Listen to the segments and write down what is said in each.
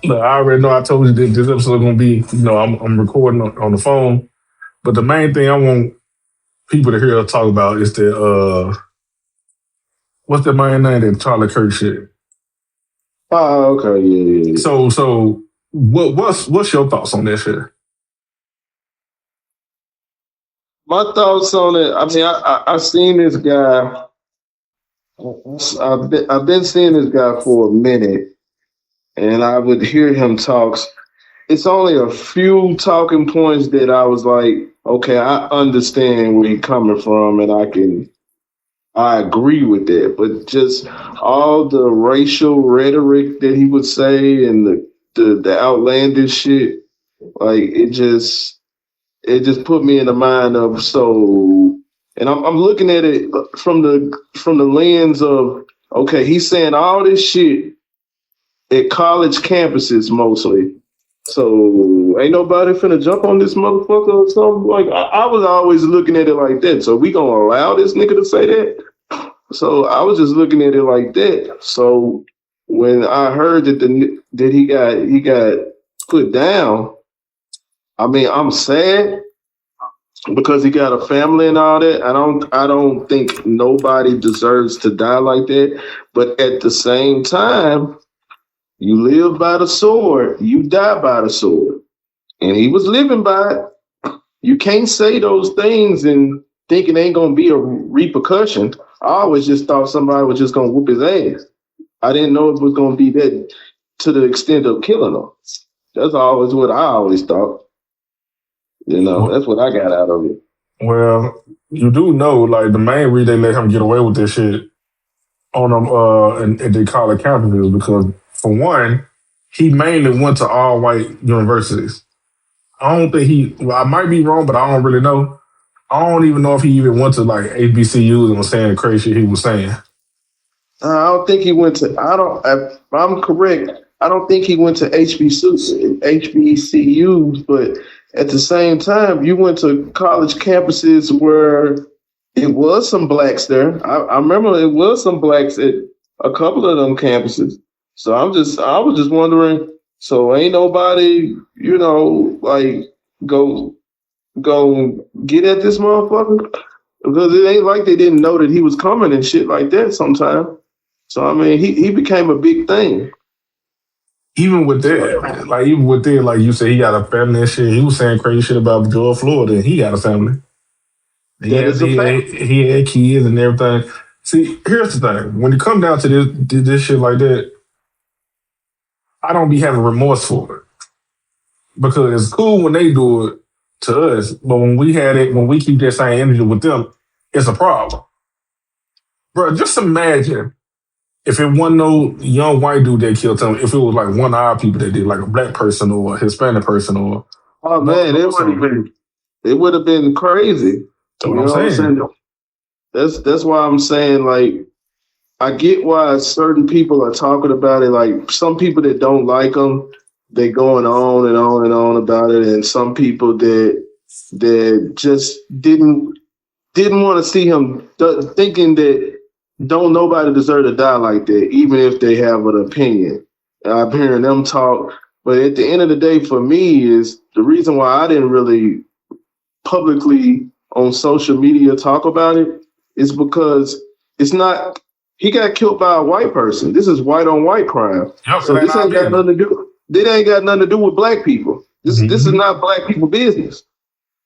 Look, I already know I told you this episode gonna be, I'm recording on the phone. But the main thing I want people to hear us talk about is that what's the main name, that Charlie Kirk shit. Oh, okay, yeah. So what's your thoughts on that shit? My thoughts on it. I mean, I've seen this guy. I've been seeing this guy for a minute, and I would hear him talk. It's only a few talking points that I was like, okay, I understand where he's coming from, and I agree with that. But just all the racial rhetoric that he would say and the outlandish shit, like it just put me in the mind of and I'm looking at it from the lens of, okay, he's saying all this shit at college campuses mostly. So ain't nobody finna jump on this motherfucker or something. Like I was always looking at it like that. So we gonna allow this nigga to say that? So I was just looking at it like that. So when I heard that he got put down, I mean, I'm sad because he got a family and all that. I don't think nobody deserves to die like that. But at the same time, you live by the sword, you die by the sword. And he was living by it. You can't say those things and think it ain't gonna be a repercussion. I always just thought somebody was just gonna whoop his ass. I didn't know it was gonna be that to the extent of killing him. That's always what I always thought. That's what I got out of it. Well, you do know, like, the main reason they let him get away with this shit on them and they call it campuses because, for one, he mainly went to all white universities. I don't think I might be wrong, but I don't really know. I don't even know if he even went to like HBCUs and was saying the crazy shit he was saying. I don't think he went to. If I'm correct, I don't think he went to HBCUs, but at the same time, you went to college campuses where it was some blacks there. I remember it was some blacks at a couple of them campuses. So I was just wondering. So ain't nobody, like go get at this motherfucker, because it ain't like they didn't know that he was coming and shit like that sometime. So I mean, he became a big thing. Even with that, like you said, he got a family and shit. He was saying crazy shit about George Floyd, and he got a family. He had kids and everything. See, here's the thing: when it comes down to this shit like that, I don't be having remorse for it because it's cool when they do it to us, but when we keep that same energy with them, it's a problem, bro. Just imagine if it wasn't no young white dude that killed him, if it was like one of our people that did, like a black person or a Hispanic person or... Oh, man, it would have been crazy. That's what I'm saying. That's why I'm saying, like, I get why certain people are talking about it. Like, some people that don't like him, they going on and on and on about it. And some people that just didn't want to see him, thinking that don't nobody deserve to die like that, even if they have an opinion. I'm hearing them talk. But at the end of the day, for me, is the reason why I didn't really publicly on social media talk about it is because it's not, he got killed by a white person. This is white on white crime. Yep, so this ain't got nothing to do. It ain't got nothing to do with black people. This is not black people business.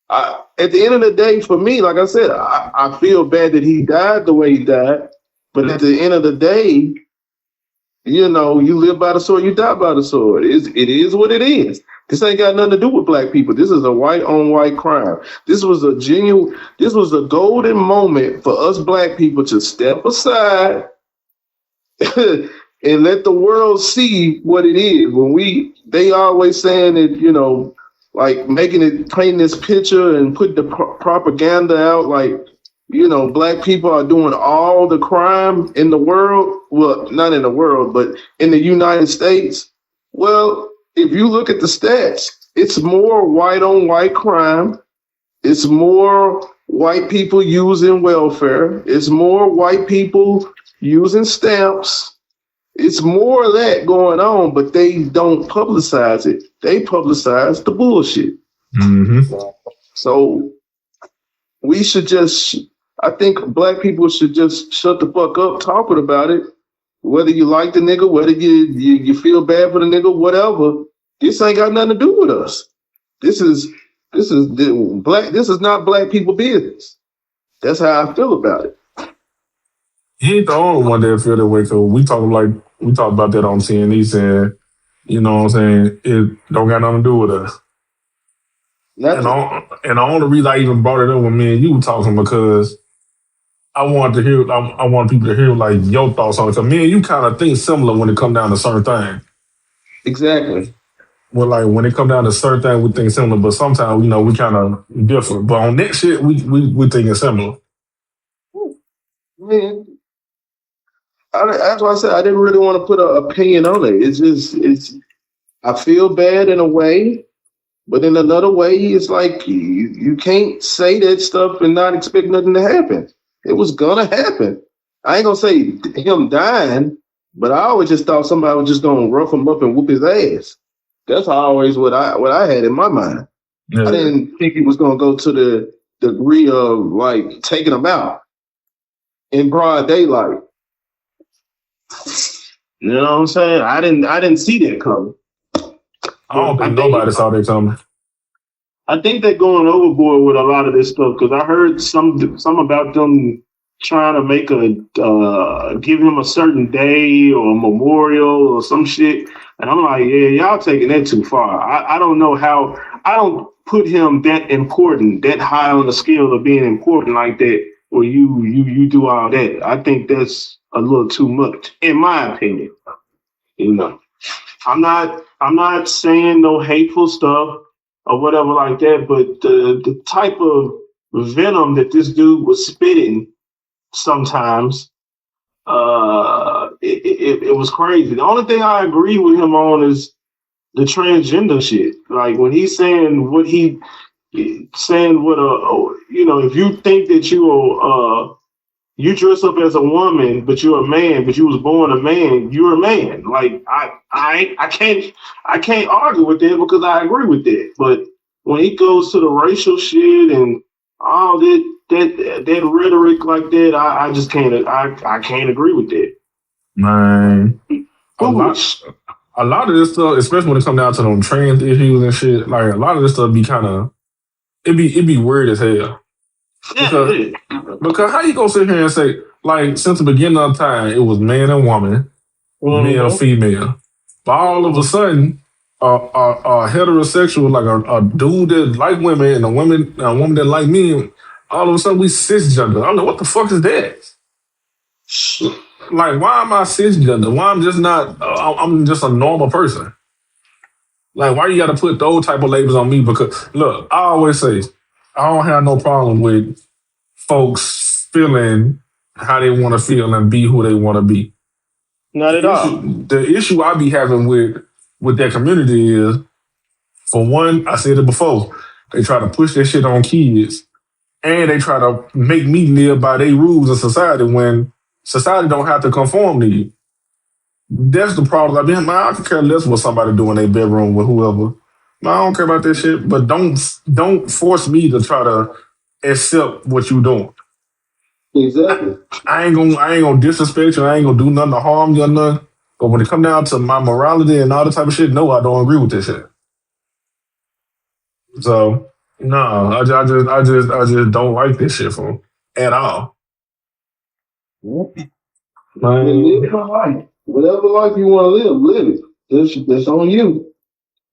At the end of the day, for me, like I said, I feel bad that he died the way he died. But at the end of the day, you live by the sword, you die by the sword. It is what it is. This ain't got nothing to do with black people. This is a white on white crime. This was a golden moment for us black people to step aside and let the world see what it is. They always saying that, like painting this picture and put the propaganda out like, black people are doing all the crime in the world. Well, not in the world, but in the United States. Well, if you look at the stats, it's more white on white crime. It's more white people using welfare. It's more white people using stamps. It's more of that going on, but they don't publicize it. They publicize the bullshit. Mm-hmm. So we should just, I think black people should just shut the fuck up talking about it. Whether you like the nigga, whether you feel bad for the nigga, whatever. This ain't got nothing to do with us. This is black. This is not black people business. That's how I feel about it. He ain't the only one that feel that way. So we talk about that on CNE, saying, you know what I'm saying, it don't got nothing to do with us. And the only reason I even brought it up with me and you were talking because I wanted people to hear like your thoughts on it. Because me and you kind of think similar when it come down to certain things. Exactly. Well, like when it come down to certain things, we think similar, but sometimes we kind of differ. But on that shit, we thinking similar. Man, that's why I said I didn't really want to put an opinion on it. It's I feel bad in a way, but in another way, it's like you can't say that stuff and not expect nothing to happen. It was gonna happen. I ain't gonna say him dying, but I always just thought somebody was just gonna rough him up and whoop his ass. That's always what I had in my mind. Yeah. I didn't think he was gonna go to the degree of like taking him out in broad daylight. You know what I'm saying? I didn't see that coming. I don't think nobody saw that coming. I think they're going overboard with a lot of this stuff because I heard some about them trying to make give him a certain day or a memorial or some shit, and I'm like, yeah, y'all taking that too far. I don't know how. I don't put him that important, that high on the scale of being important like that, where you do all that. I think that's a little too much, in my opinion. You know, I'm not saying no hateful stuff or whatever like that, but the type of venom that this dude was spitting sometimes, it was crazy. The only thing I agree with him on is the transgender shit. Like when he's saying if you think that you dress up as a woman, but you're a man, but you was born a man, you're a man. Like I can't argue with that because I agree with that. But when he goes to the racial shit and all that rhetoric like that, I just can't. I can't agree with that. Man, a lot of this stuff, especially when it comes down to them trans issues and shit, like a lot of this stuff be kind of it be weird as hell. Because how you gonna sit here and say, like, since the beginning of time, it was man and woman, male, female. But all of a sudden, a heterosexual, like a dude that like women and a woman that like men, all of a sudden we cisgender. I'm like, what the fuck is that? Like, why am I cisgender? Why I'm just not, I'm just a normal person. Like, why you gotta put those type of labels on me? Because, look, I always say, I don't have no problem with folks feeling how they want to feel and be who they want to be. Not at all. The issue I be having with that community is, for one, I said it before, they try to push that shit on kids and they try to make me live by their rules in society when society don't have to conform to you. That's the problem. I can care less what somebody do in their bedroom with whoever. I don't care about that shit, but don't force me to try to accept what you doing. Exactly. I ain't gonna disrespect you. I ain't gonna do nothing to harm you or nothing. But when it come down to my morality and all that type of shit, no, I don't agree with this shit. So no, I just don't like this shit from at all. Live your life. Whatever life you want to live it. That's on you.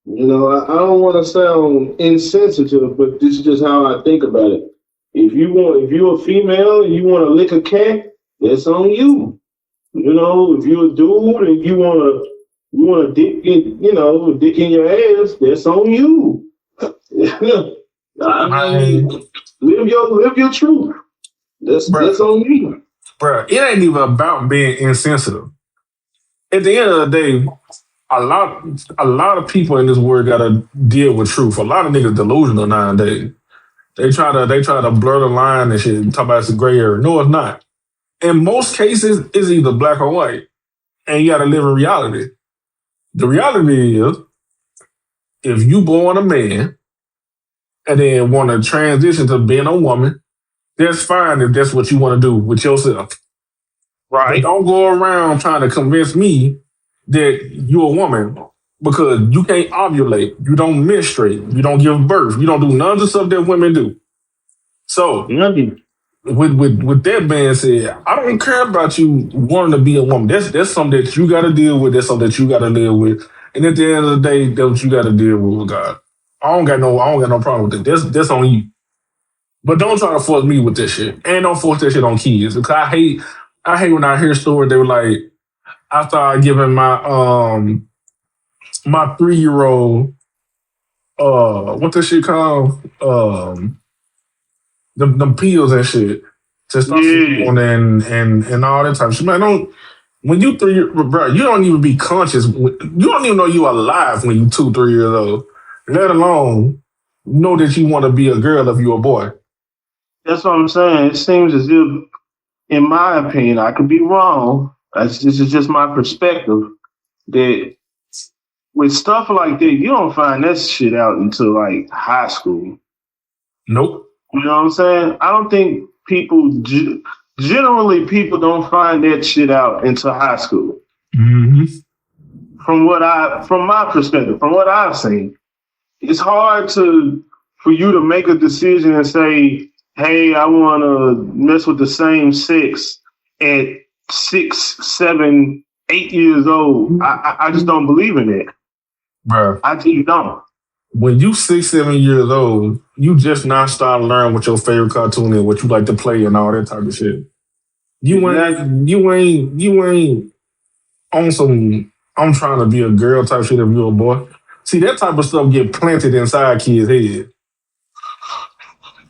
You know, I don't want to sound insensitive, but this is just how I think about it. If you're a female and you want to lick a cat, that's on you. You know, if you're a dude and you want to dick in your ass, that's on you. I mean, live your truth. That's on you. Bruh, it ain't even about being insensitive. At the end of the day, a lot of people in this world gotta deal with truth. A lot of niggas delusional nowadays. They try to blur the line and shit and talk about it's a gray area. No, it's not. In most cases, it's either black or white. and you got to live in reality. The reality is, if you born a man and then want to transition to being a woman, that's fine if that's what you want to do with yourself. Right. But don't go around trying to convince me that you're a woman because you can't ovulate, you don't menstruate, you don't give birth, you don't do none of the stuff that women do. So, with that being said, I don't care about you wanting to be a woman. That's something that you got to deal with. That's something that you got to live with. And at the end of the day, that's what you got to deal with God. I don't got no problem with it. That's on you. But don't try to force me with this shit. And don't force that shit on kids. Because I hate when I hear stories. They were like, I started giving my 3-year-old what this shit called? Them pills and shit. Testosterone and all that type of shit. Man, when you 3, bro, you don't even be conscious. You don't even know you're alive when you 2, 3 years old. Let alone know that you want to be a girl if you're a boy. That's what I'm saying. It seems as if, in my opinion, I could be wrong. This is just my perspective. That with stuff like that, you don't find that shit out until like high school. Nope. You know what I'm saying? I don't think generally people don't find that shit out until high school. Mm-hmm. From my perspective, from what I've seen, it's hard for you to make a decision and say, hey, I want to mess with the same sex at 6, 7, 8 years old. I just don't believe in it. Bro. I just don't. When you 6, 7 years old, you just not starting to learn what your favorite cartoon is, what you like to play and all that type of shit. You ain't on some I'm trying to be a girl type shit if you're a boy. See, that type of stuff get planted inside kids' head.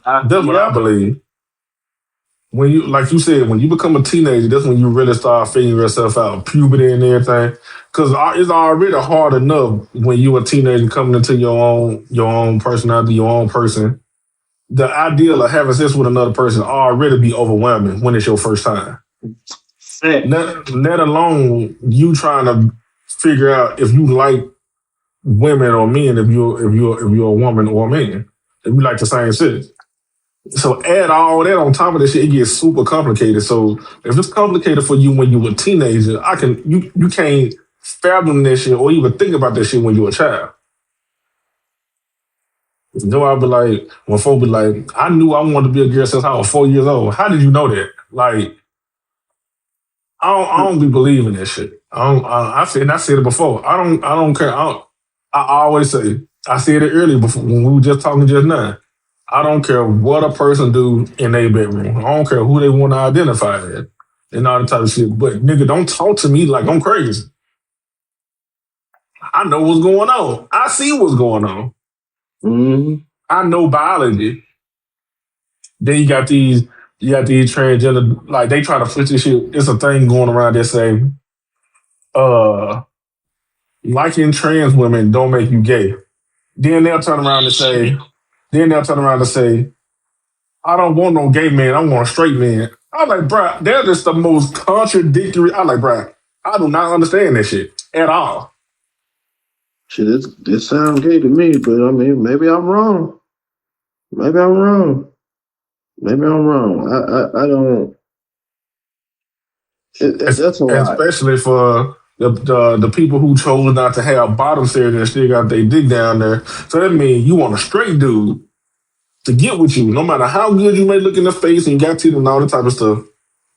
That's what I believe. When you, like you said, when you become a teenager, that's when you really start figuring yourself out, puberty and everything. Because it's already hard enough when you a teenager coming into your own personality, your own person. The ideal of having sex with another person already be overwhelming when it's your first time. Let alone you trying to figure out if you like women or men, if you're a woman or a man, if you like the same sex. So add all that on top of this shit, it gets super complicated. So if it's complicated for you when you were a teenager, you can't fathom that shit or even think about that shit when you're a child. So I'll be like, when folks be like, I knew I wanted to be a girl since I was 4 years old. How did you know that? Like, I don't be believing that shit. I said it before. I don't care. I always say, I said it earlier before when we were just talking just now. I don't care what a person do in their bedroom. I don't care who they want to identify as and all that type of shit. But nigga, don't talk to me like I'm crazy. I know what's going on. I see what's going on. Mm-hmm. I know biology. Then you got these transgender, like they try to push this shit. It's a thing going around that say, liking trans women don't make you gay. Then they'll turn around and say, I don't want no gay man. I want a straight man. I'm like, bro, they're just the most contradictory. I'm like, bro, I do not understand that shit at all. Shit, this sounds gay to me, but I mean, maybe I'm wrong. I don't. That's a lot. Especially for the people who chose not to have bottom surgery and still got their dick down there. So that means you want a straight dude to get with you, no matter how good you may look in the face and you got teeth and all that type of stuff.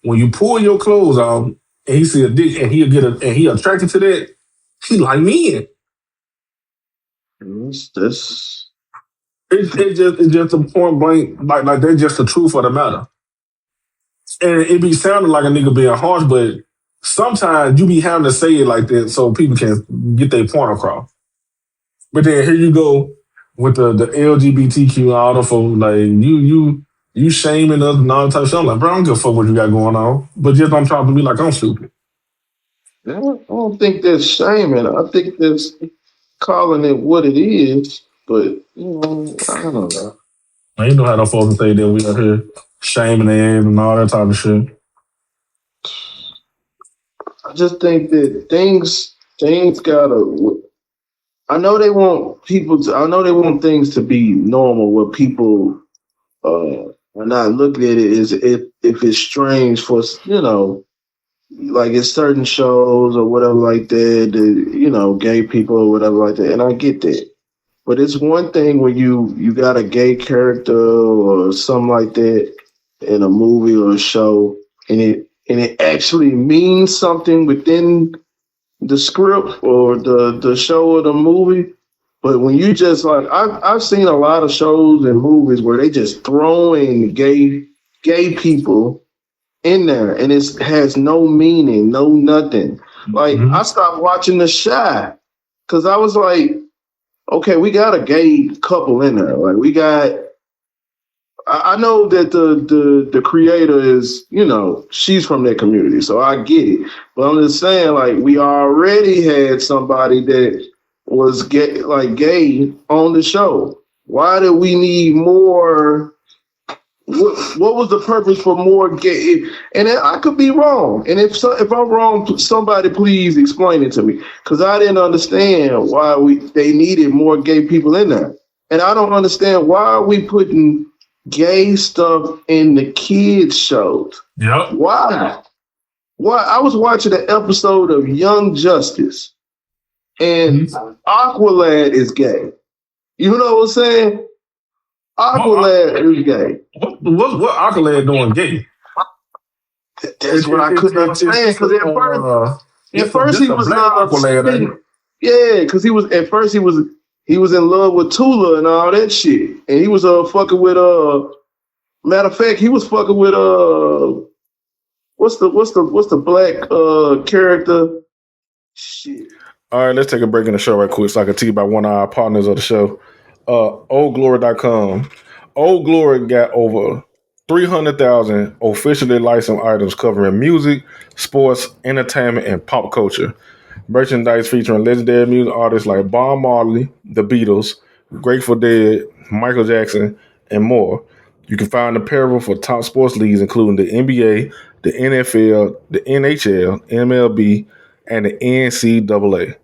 When you pull your clothes off and he see a dick and he attracted to that, he like me. It's just a point blank, like that's just the truth of the matter. And it be sounding like a nigga being harsh, but sometimes you be having to say it like that so people can get their point across. But then here you go with the LGBTQ and all the folks, like you shaming us and all that type of stuff. I'm like, bro, I don't give a fuck what you got going on. But just don't talk to me like I'm stupid. I don't think that's shaming. I think that's calling it what it is. But, I don't know. You know how the folks say that we are here shaming their ass and all that type of shit. I just think that things gotta. I know they want people to. I know they want things to be normal, where people are not looking at it as if it's strange for like in certain shows or whatever like that. Gay people or whatever like that, and I get that. But it's one thing when you got a gay character or something like that in a movie or a show, and it actually means something within the script or the show or the movie. But when you just like I've seen a lot of shows and movies where they just throwing gay people in there and it has no meaning, no nothing. Like I stopped watching The Shy because I was like, okay, we got a gay couple in there. Like we got. I know that the creator is, she's from that community, so I get it. But I'm just saying, like, we already had somebody that was gay on the show. Why do we need more? What was the purpose for more gay? And I could be wrong. And if I'm wrong, somebody please explain it to me, because I didn't understand why they needed more gay people in there, and I don't understand why are we putting gay stuff in the kids shows. Yep. Why? I was watching an episode of Young Justice, and Aqualad is gay. You know what I'm saying? Aqualad is gay. What Aqualad doing gay? That's what I couldn't understand, because at first he was Aqualad. Yeah, because he was in love with Tula and all that shit, and he was fucking with matter of fact, he was fucking with what's the black character? Shit. All right, let's take a break in the show right quick so I can tell you about one of our partners of the show, oldglory.com. Old Glory got over 300,000 officially licensed items covering music, sports, entertainment, and pop culture. Merchandise featuring legendary music artists like Bob Marley, The Beatles, Grateful Dead, Michael Jackson, and more. You can find apparel for top sports leagues, including the NBA, the NFL, the NHL, MLB, and the NCAA.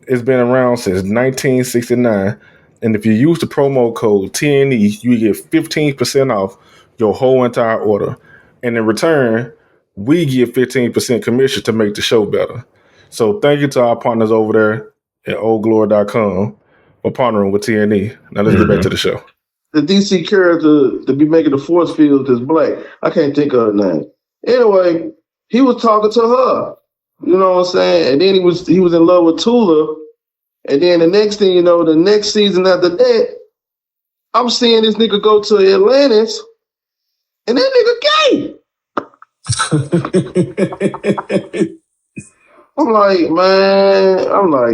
It's been around since 1969, and if you use the promo code TNE, you get 15% off your whole entire order. And in return, we give 15% commission to make the show better. So thank you to our partners over there at oldglory.com for partnering with TNE. Now let's get back to the show. The DC character to be making the force field is black. I can't think of her name. Anyway, he was talking to her. You know what I'm saying? And then he was in love with Tula. And then the next thing you know, the next season after that, I'm seeing this nigga go to Atlantis, and that nigga gay. I'm like,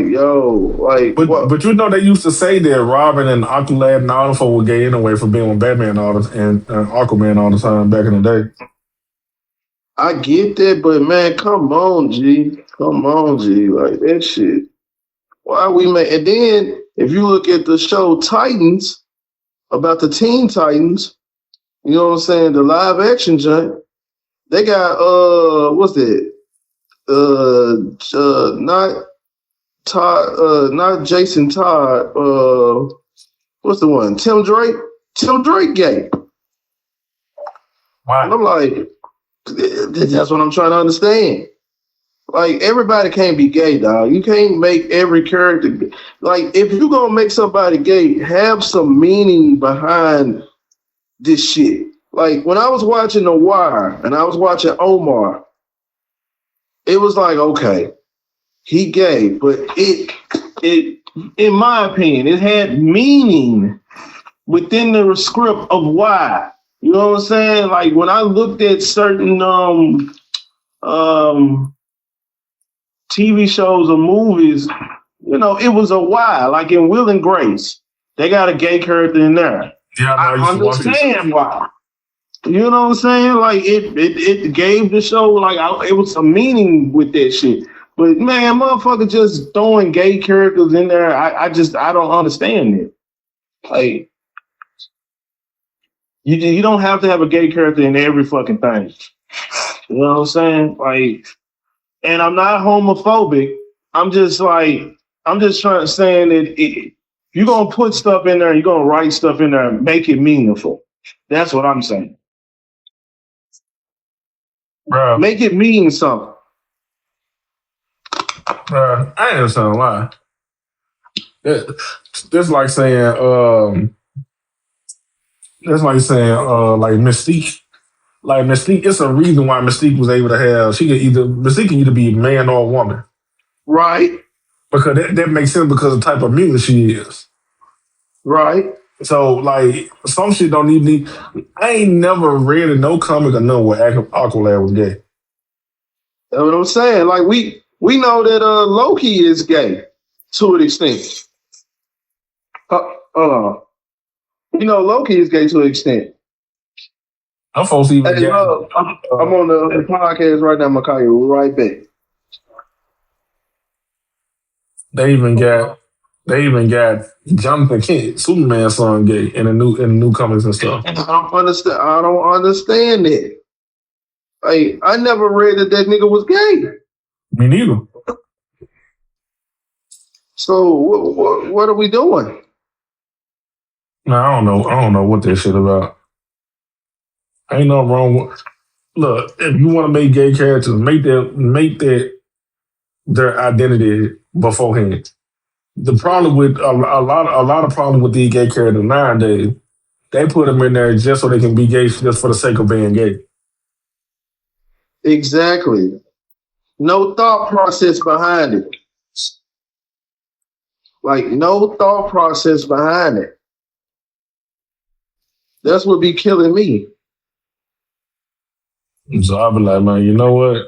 yo, like. But you know they used to say that Robin and Aqualad and all the folk were gay anyway for being with Batman all the and Aquaman all the time back in the day. I get that, but man, come on, G, like that shit. Why we make? And then if you look at the show Titans, about the Teen Titans, you know what I'm saying, the live action joint, they got what's that? Not Todd, not Jason Todd. What's the one? Tim Drake. Tim Drake gay. Wow. And I'm like, that's what I'm trying to understand. Like, everybody can't be gay, dog. You can't make every character. Like, if you're gonna make somebody gay, have some meaning behind this shit. Like, when I was watching The Wire and I was watching Omar, it was like, okay, he gay, but it in my opinion, it had meaning within the script of why. You know what I'm saying? Like, when I looked at certain TV shows or movies, you know, it was a why. Like in Will and Grace, they got a gay character in there. Yeah, I understand why. You know what I'm saying? Like it gave the show it was a meaning with that shit. But man, motherfucker just throwing gay characters in there, I don't understand it. Like you don't have to have a gay character in every fucking thing. You know what I'm saying? Like And I'm not homophobic. I'm just trying to saying that you're gonna put stuff in there, you're gonna write stuff in there and make it meaningful. That's what I'm saying. Bro. Make it mean something. Bro, I ain't understand why. That's like saying, like Mystique. Like Mystique, it's a reason why Mystique was able to have. Mystique can either be a man or a woman, right? Because that makes sense because of the type of mutant she is, right? So like some shit don't even need. I ain't never read in no comic or no where Aqualad was gay. That's what I'm saying. Like we know that Loki is gay to an extent. Hold on. You know Loki is gay to an extent. I'm supposed to even hey, love, I'm on the podcast right now. I'm gonna call you right back. They even got Jonathan Kent, Superman's son, gay in the new comics and stuff. I don't understand it. Like I never read that nigga was gay. Me neither. So what are we doing? No, I don't know what that shit about. Ain't nothing wrong with. Look, if you want to make gay characters, make that their identity beforehand. The problem with a lot of problem with these gay characters nowadays, they put them in there just so they can be gay just for the sake of being gay. Exactly. No thought process behind it. Like no thought process behind it. That's what be killing me. So I be like, man, you know what?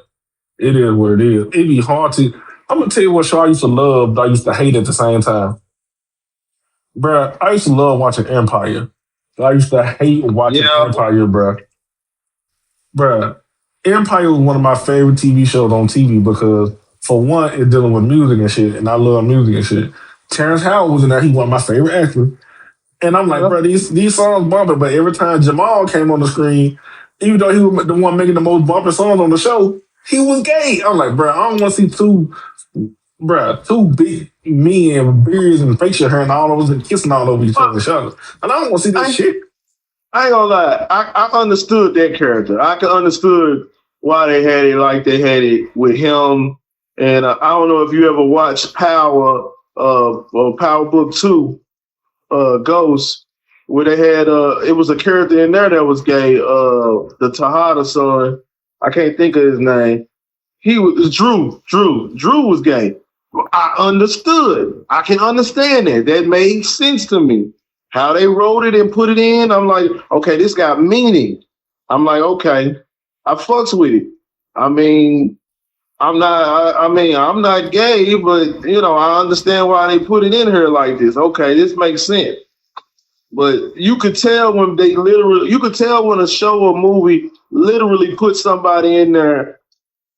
It is what it is. It be hard to. I'm gonna tell you what show I used to love, but I used to hate at the same time. Bruh, I used to love watching Empire. I used to hate watching Empire, bruh. Bruh, Empire was one of my favorite TV shows on TV because, for one, it's dealing with music and shit, and I love music and shit. Terrence Howard was in there. He was my favorite actor. And I'm like, bro, these songs bumping, but every time Jamal came on the screen, even though he was the one making the most bumping songs on the show, he was gay. I'm like, bro, I don't want to see two big men with beards and facial hair and all those and kissing all over each other. And I don't want to see that shit. I ain't gonna lie. I understood that character. I could understood why they had it like they had it with him. And I don't know if you ever watched Power Book 2, Ghost, where they had it was a character in there that was gay. The Tejada son. I can't think of his name. He was Drew. Drew was gay. I understood. I can understand that. That made sense to me. How they wrote it and put it in, I'm like, okay, this got meaning. I'm like, okay, I fucks with it. I mean, I'm not gay, but you know, I understand why they put it in here like this. Okay, this makes sense. But you could tell when when a show or movie literally put somebody in there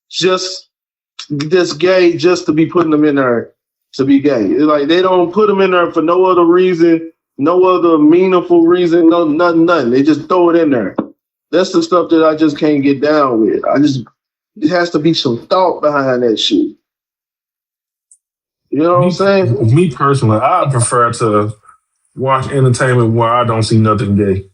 just this gay just to be putting them in there to be gay. It's like they don't put them in there for no other reason, no other meaningful reason, nothing. They just throw it in there. That's the stuff that I just can't get down with. It has to be some thought behind that shit. You know what I'm saying? Me personally, I prefer to watch entertainment where I don't see nothing gay.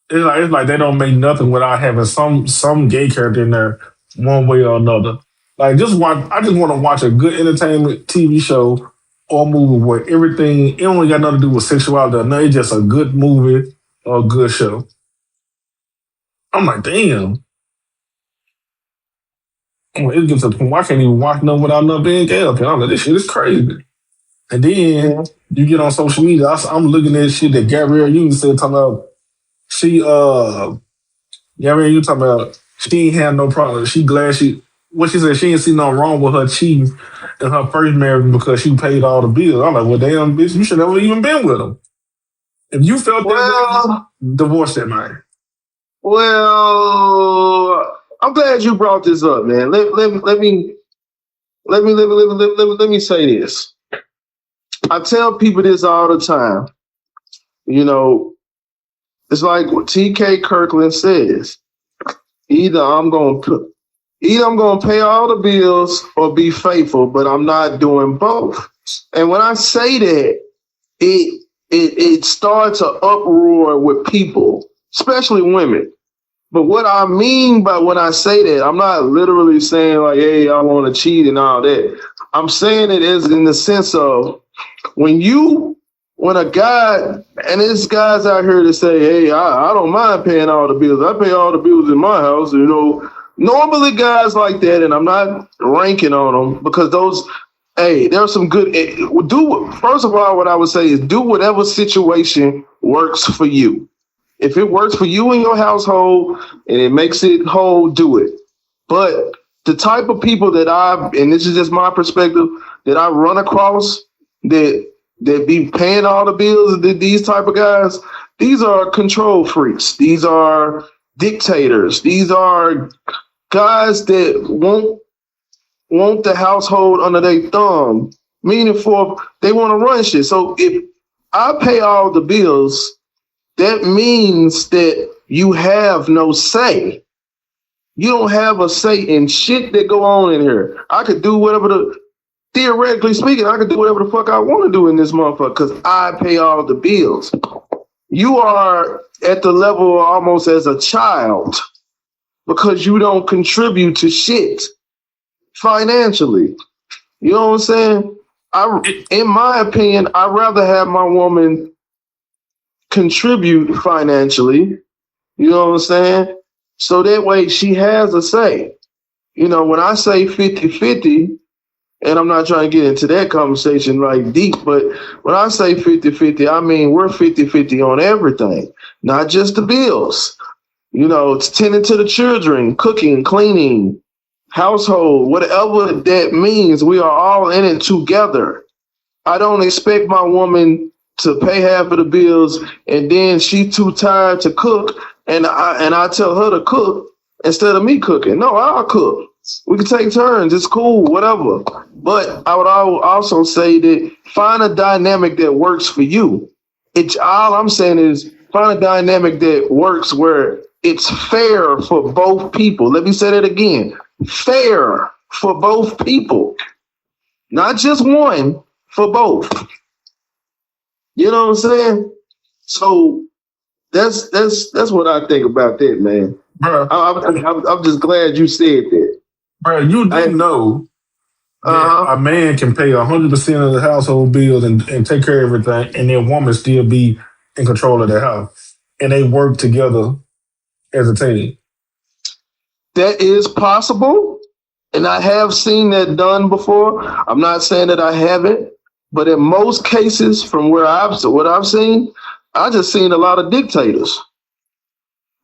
It's like they don't make nothing without having some gay character in there one way or another. Like I just want to watch a good entertainment TV show or movie where it only got nothing to do with sexuality. No, it's just a good movie or a good show. I'm like, damn. It gets to the point where I can't even watch nothing without not being gay. I'm like, this shit is crazy. And then you get on social media, I'm looking at shit that Gabrielle Union said, talking about Gabrielle Union talking about she ain't had no problem. She glad what she said, she ain't see nothing wrong with her cheating in her first marriage because she paid all the bills. I'm like, well, damn, bitch, you should never even been with him. If you felt that way, divorce that man. Well, I'm glad you brought this up, man. Let me say this. I tell people this all the time. You know, it's like what T.K. Kirkland says. Either I'm going to Either I'm going to pay all the bills or be faithful, but I'm not doing both. And when I say that, it starts an uproar with people, especially women. But what I mean by when I say that, I'm not literally saying like, hey, I want to cheat and all that. I'm saying it as in the sense of when a guy, and there's guys out here that say, hey, I don't mind paying all the bills. I pay all the bills in my house, you know. Normally guys like that, and I'm not ranking on them because there's some good, first of all, what I would say is do whatever situation works for you. If it works for you and your household and it makes it whole, do it. But the type of people that and this is just my perspective, that I run across that be paying all the bills, these type of guys, these are control freaks. These are dictators. These are guys that want the household under their thumb, meaning they want to run shit. So if I pay all the bills, that means that you have no say. You don't have a say in shit that go on in here. I could do theoretically speaking, I could do whatever the fuck I want to do in this motherfucker because I pay all the bills. You are at the level almost as a child because you don't contribute to shit financially. You know what I'm saying? In my opinion, I'd rather have my woman contribute financially, you know what I'm saying? So that way she has a say. You know, when I say 50-50, and I'm not trying to get into that conversation like deep, but when I say 50-50, I mean we're 50-50 on everything, not just the bills. You know, it's tending to the children, cooking, cleaning, household, whatever that means, we are all in it together. I don't expect my woman to pay half of the bills and then she's too tired to cook and I tell her to cook instead of me cooking. No, I'll cook. We can take turns. It's cool, whatever. But I would also say that find a dynamic that works for you. All I'm saying is find a dynamic that works where it's fair for both people. Let me say that again. Fair for both people. Not just one, for both. You know what I'm saying? So that's what I think about that, man. Bro, I'm just glad you said that. Bro, you do know that a man can pay 100% of the household bills and take care of everything, and their woman still be in control of their house, and they work together as a team. That is possible, and I have seen that done before. I'm not saying that I haven't, but in most cases, from what I've seen, I just seen a lot of dictators.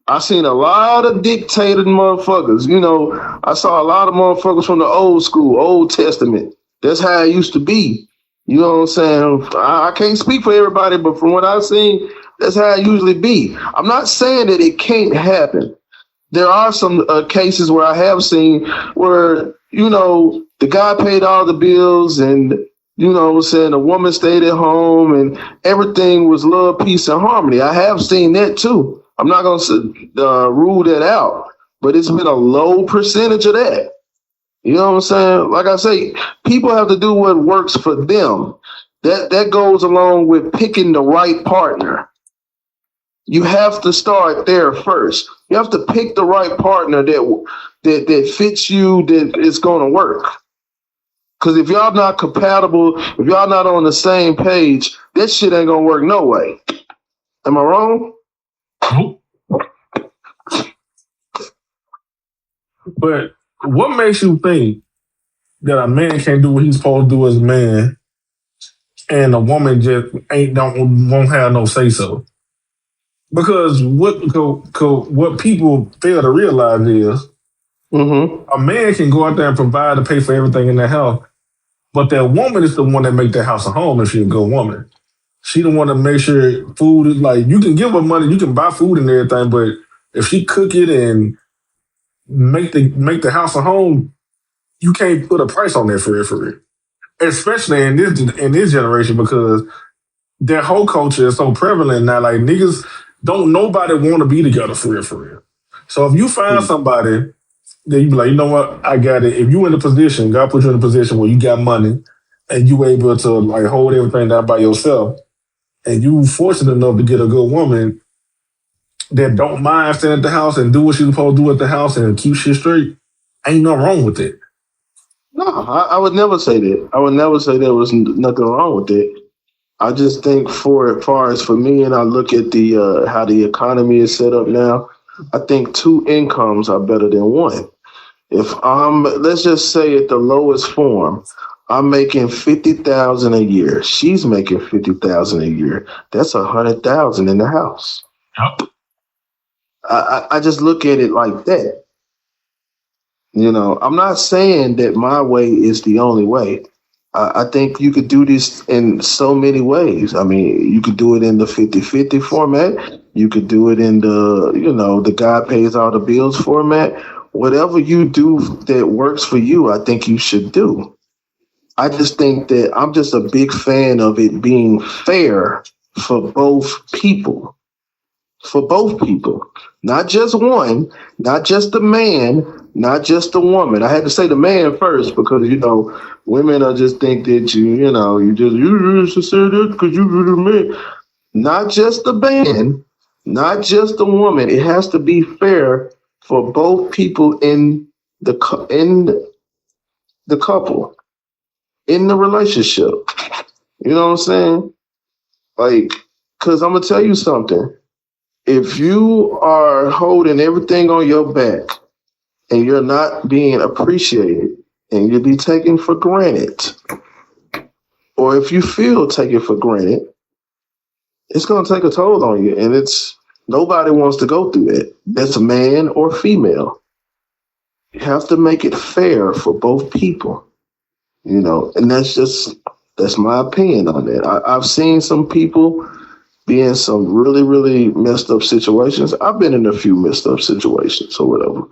I seen a lot of dictated motherfuckers. You know, I saw a lot of motherfuckers from the old school, Old Testament. That's how it used to be. You know what I'm saying? I can't speak for everybody, but from what I've seen, that's how it usually be. I'm not saying that it can't happen. There are some cases where I have seen where, you know, the guy paid all the bills and, you know what I'm saying, the woman stayed at home and everything was love, peace, and harmony. I have seen that too. I'm not going to rule that out, but it's been a low percentage of that. You know what I'm saying? Like I say, people have to do what works for them. That goes along with picking the right partner. You have to start there first. You have to pick the right partner that fits you, that is going to work. Because if y'all not compatible, if y'all not on the same page, that shit ain't going to work no way. Am I wrong? But what makes you think that a man can't do what he's supposed to do as a man, and a woman just won't have no say so? Because what people fail to realize is a man can go out there and provide and pay for everything in the house, but that woman is the one that make that house a home if she's a good woman. She the one to make sure food is like, you can give her money, you can buy food and everything, but if she cook it and make the house a home, you can't put a price on that for real. Especially in this generation, because their whole culture is so prevalent now. Like, niggas don't nobody want to be together for real. So if you find somebody then you be like, you know what, I got it. If you in a position, God put you in a position where you got money and you able to like hold everything down by yourself, and you fortunate enough to get a good woman that don't mind staying at the house and do what she's supposed to do at the house and keep shit straight, ain't nothing wrong with it. No, I would never say that. I would never say there was nothing wrong with it. I just think for as far as for me, and I look at the how the economy is set up now, I think two incomes are better than one. If I'm, let's just say at the lowest form, I'm making 50,000 a year. She's making 50,000 a year. That's 100,000 in the house. Yep. I just look at it like that. You know, I'm not saying that my way is the only way. I think you could do this in so many ways. I mean, you could do it in the 50-50 format. You could do it in the, you know, the guy pays all the bills format. Whatever you do that works for you, I think you should do. I just think that I'm just a big fan of it being fair for both people. For both people. Not just one, not just the man, not just the woman. I had to say the man first because, you know, women are just think that you just say that because you're the man. Not just the man, not just the woman. It has to be fair for both people in the couple, in the relationship. You know what I'm saying? Like, because I'm going to tell you something. If you are holding everything on your back and you're not being appreciated and you'll be taken for granted, or if you feel taken for granted, it's going to take a toll on you. And nobody wants to go through that. That's a man or female. You have to make it fair for both people, you know, and that's my opinion on that. I've seen some people be in some really, really messed up situations. I've been in a few messed up situations or whatever,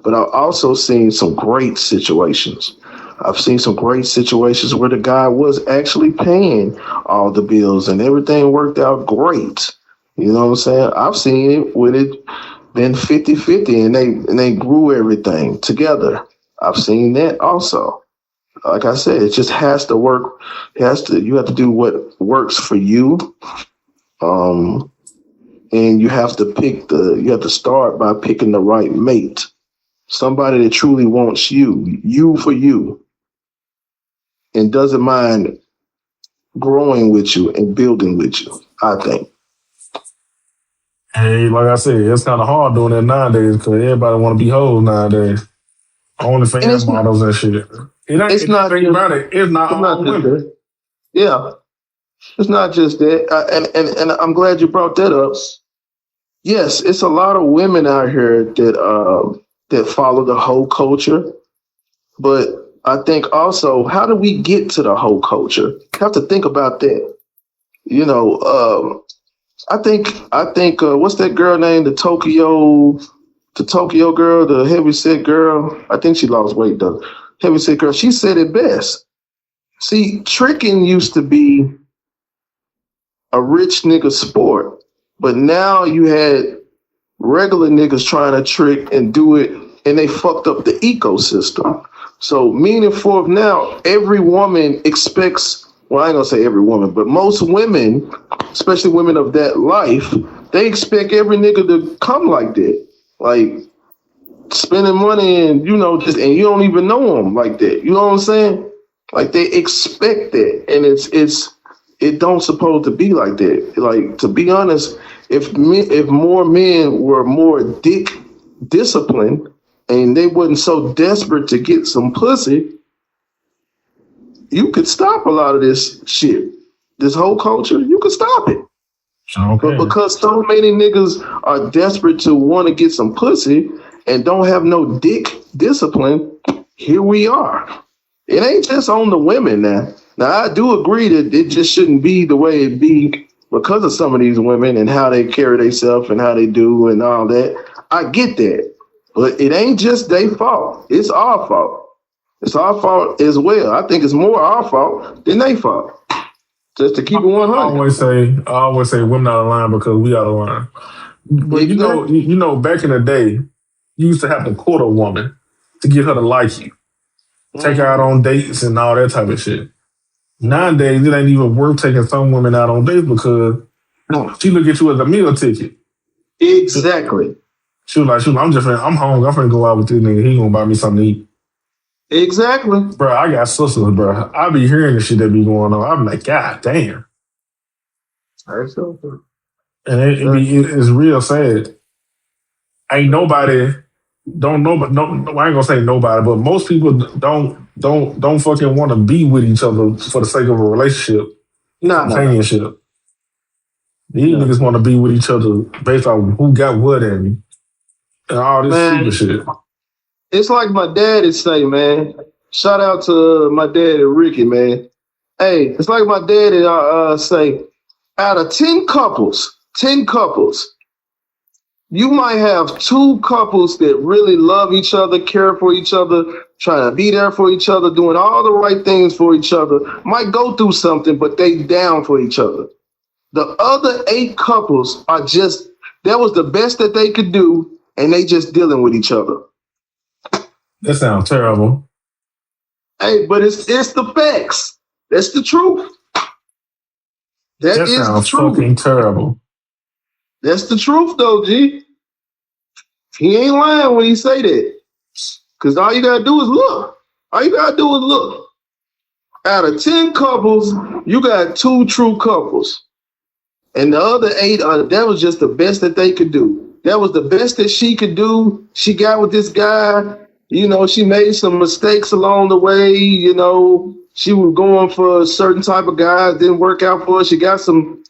but I've also seen some great situations. I've seen some great situations where the guy was actually paying all the bills and everything worked out great. You know what I'm saying? I've seen it when it been 50-50 and they grew everything together. I've seen that also. Like I said, it just has to work. You have to do what works for you. And you have to start by picking the right mate. Somebody that truly wants you for you, and doesn't mind growing with you and building with you, I think. Hey, like I said, it's kind of hard doing that nowadays because everybody want to be hoes nowadays. Only fan models and shit. It's not all women. Yeah. It's not just that. And I'm glad you brought that up. Yes, it's a lot of women out here that follow the whole culture. But I think also, how do we get to the whole culture? You have to think about that. You know, I think what's that girl named? The Tokyo girl, the heavyset girl. I think she lost weight though. Heavyset girl. She said it best. See, tricking used to be a rich nigga sport, but now you had regular niggas trying to trick and do it, and they fucked up the ecosystem. So meaning for now, every woman expects, well, I ain't gonna say every woman, but most women, especially women of that life, they expect every nigga to come like that. Like spending money and, you know, just, and you don't even know them like that. You know what I'm saying? Like they expect that, and it don't supposed to be like that. Like, to be honest, if more men were more disciplined and they wasn't so desperate to get some pussy, you could stop a lot of this shit. This whole culture, you could stop it. Okay. But because so many niggas are desperate to want to get some pussy and don't have no dick discipline, here we are. It ain't just on the women now. Now, I do agree that it just shouldn't be the way it be because of some of these women and how they carry themselves and how they do and all that. I get that. But it ain't just their fault. It's our fault. It's our fault as well. I think it's more our fault than their fault. Just to keep it 100. I always say women out of line because we out of line. But you know, back in the day, you used to have to court a woman. to get her to like you. Take her out on dates and all that type of shit. Nowadays, it ain't even worth taking some women out on dates because she look at you as a meal ticket. Exactly. She was like, I'm hungry. I'm finna go out with this nigga. He gonna buy me something to eat. Exactly. Bro, I got sisters, bro. I be hearing the shit that be going on. I'm like, God damn. And it's real sad. Ain't nobody, I ain't gonna say nobody, but most people don't fucking want to be with each other for the sake of a relationship. Companionship. These niggas want to be with each other based on who got what and all this stupid shit. It's like my daddy say, man. Shout out to my daddy Ricky, man. Hey, it's like my daddy say, out of 10 couples, you might have 2 couples that really love each other, care for each other, trying to be there for each other, doing all the right things for each other, might go through something, but they down for each other. The other 8 couples are just, that was the best that they could do, and they just dealing with each other. That sounds terrible. Hey, but it's the facts. That's the truth. That sounds fucking terrible. That's the truth, though, G. He ain't lying when he say that. Because all you got to do is look. Out of 10 couples, you got 2 true couples. And the other 8, that was just the best that they could do. That was the best that she could do. She got with this guy. You know, she made some mistakes along the way. You know, she was going for a certain type of guys. Didn't work out for her. She got some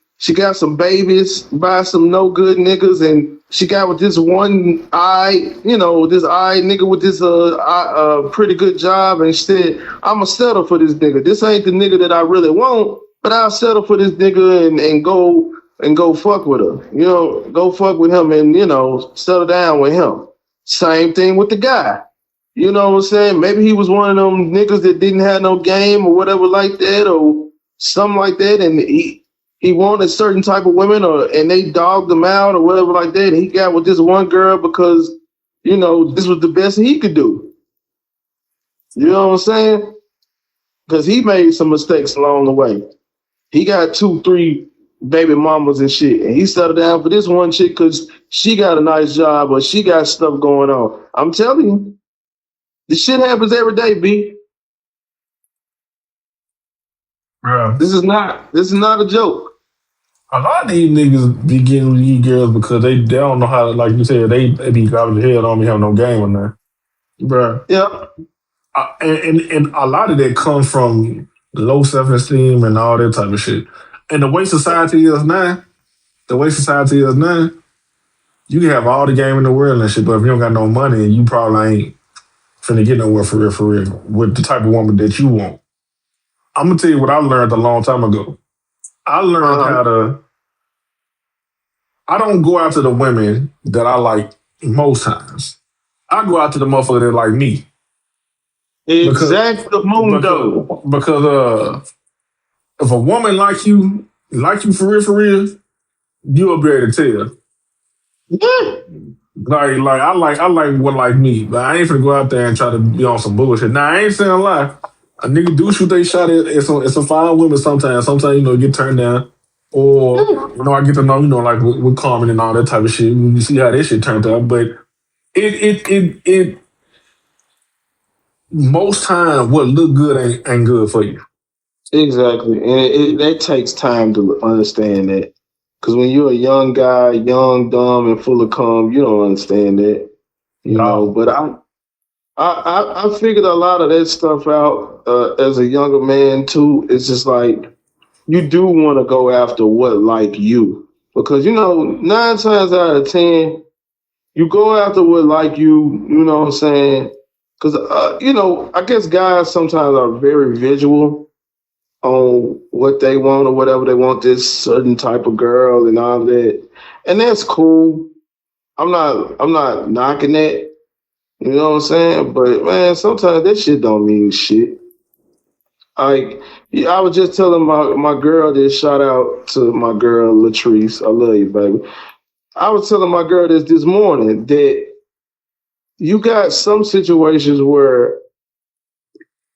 babies by some no good niggas, and she got with this one eye, this eye nigga with this pretty good job, and she said, I'ma settle for this nigga. This ain't the nigga that I really want, but I'll settle for this nigga and go fuck with her. Go fuck with him and, settle down with him. Same thing with the guy. You know what I'm saying? Maybe he was one of them niggas that didn't have no game or whatever like that or something like that, and he wanted certain type of women and they dogged him out or whatever like that. And he got with this one girl because, this was the best he could do. You know what I'm saying? Because he made some mistakes along the way. He got 2, 3 baby mamas and shit. And he settled down for this one chick because she got a nice job or she got stuff going on. I'm telling you, this shit happens every day, B. Bro. This is not a joke. A lot of these niggas be getting with these girls because they don't know how to, like you said, they be garbage head, don't be having no game on there. Bro. Yeah. And a lot of that comes from low self-esteem and all that type of shit. And the way society is now, you can have all the game in the world and shit, but if you don't got no money, you probably ain't finna get nowhere for real, with the type of woman that you want. I'm gonna tell you what I learned a long time ago. I learned how to, I don't go out to the women that I like most times. I go out to the motherfucker that like me. Exactamundo. Because if a woman like you for real, you'll be able to tell. Yeah. Like I like what like me, but I ain't finna go out there and try to be on some bullshit. Now I ain't saying a lie. A nigga do shoot they shot at some fine women sometimes. Sometimes, get turned down. Or, I get to know, like with Carmen and all that type of shit. You see how that shit turned out. But it most time what look good ain't good for you. Exactly. And that takes time to understand that. Because when you're a young guy, young, dumb, and full of cum, you don't understand that. You know, but I figured a lot of that stuff out as a younger man too. It's just like you do want to go after what like you, because 9 times out of 10 you go after what like you. You know what I'm saying? Because I guess guys sometimes are very visual on what they want or whatever they want, this certain type of girl and all that, and that's cool. I'm not knocking that. You know what I'm saying? But man, sometimes that shit don't mean shit. I was just telling my girl this, shout out to my girl Latrice. I love you, baby. I was telling my girl this morning that, you got some situations where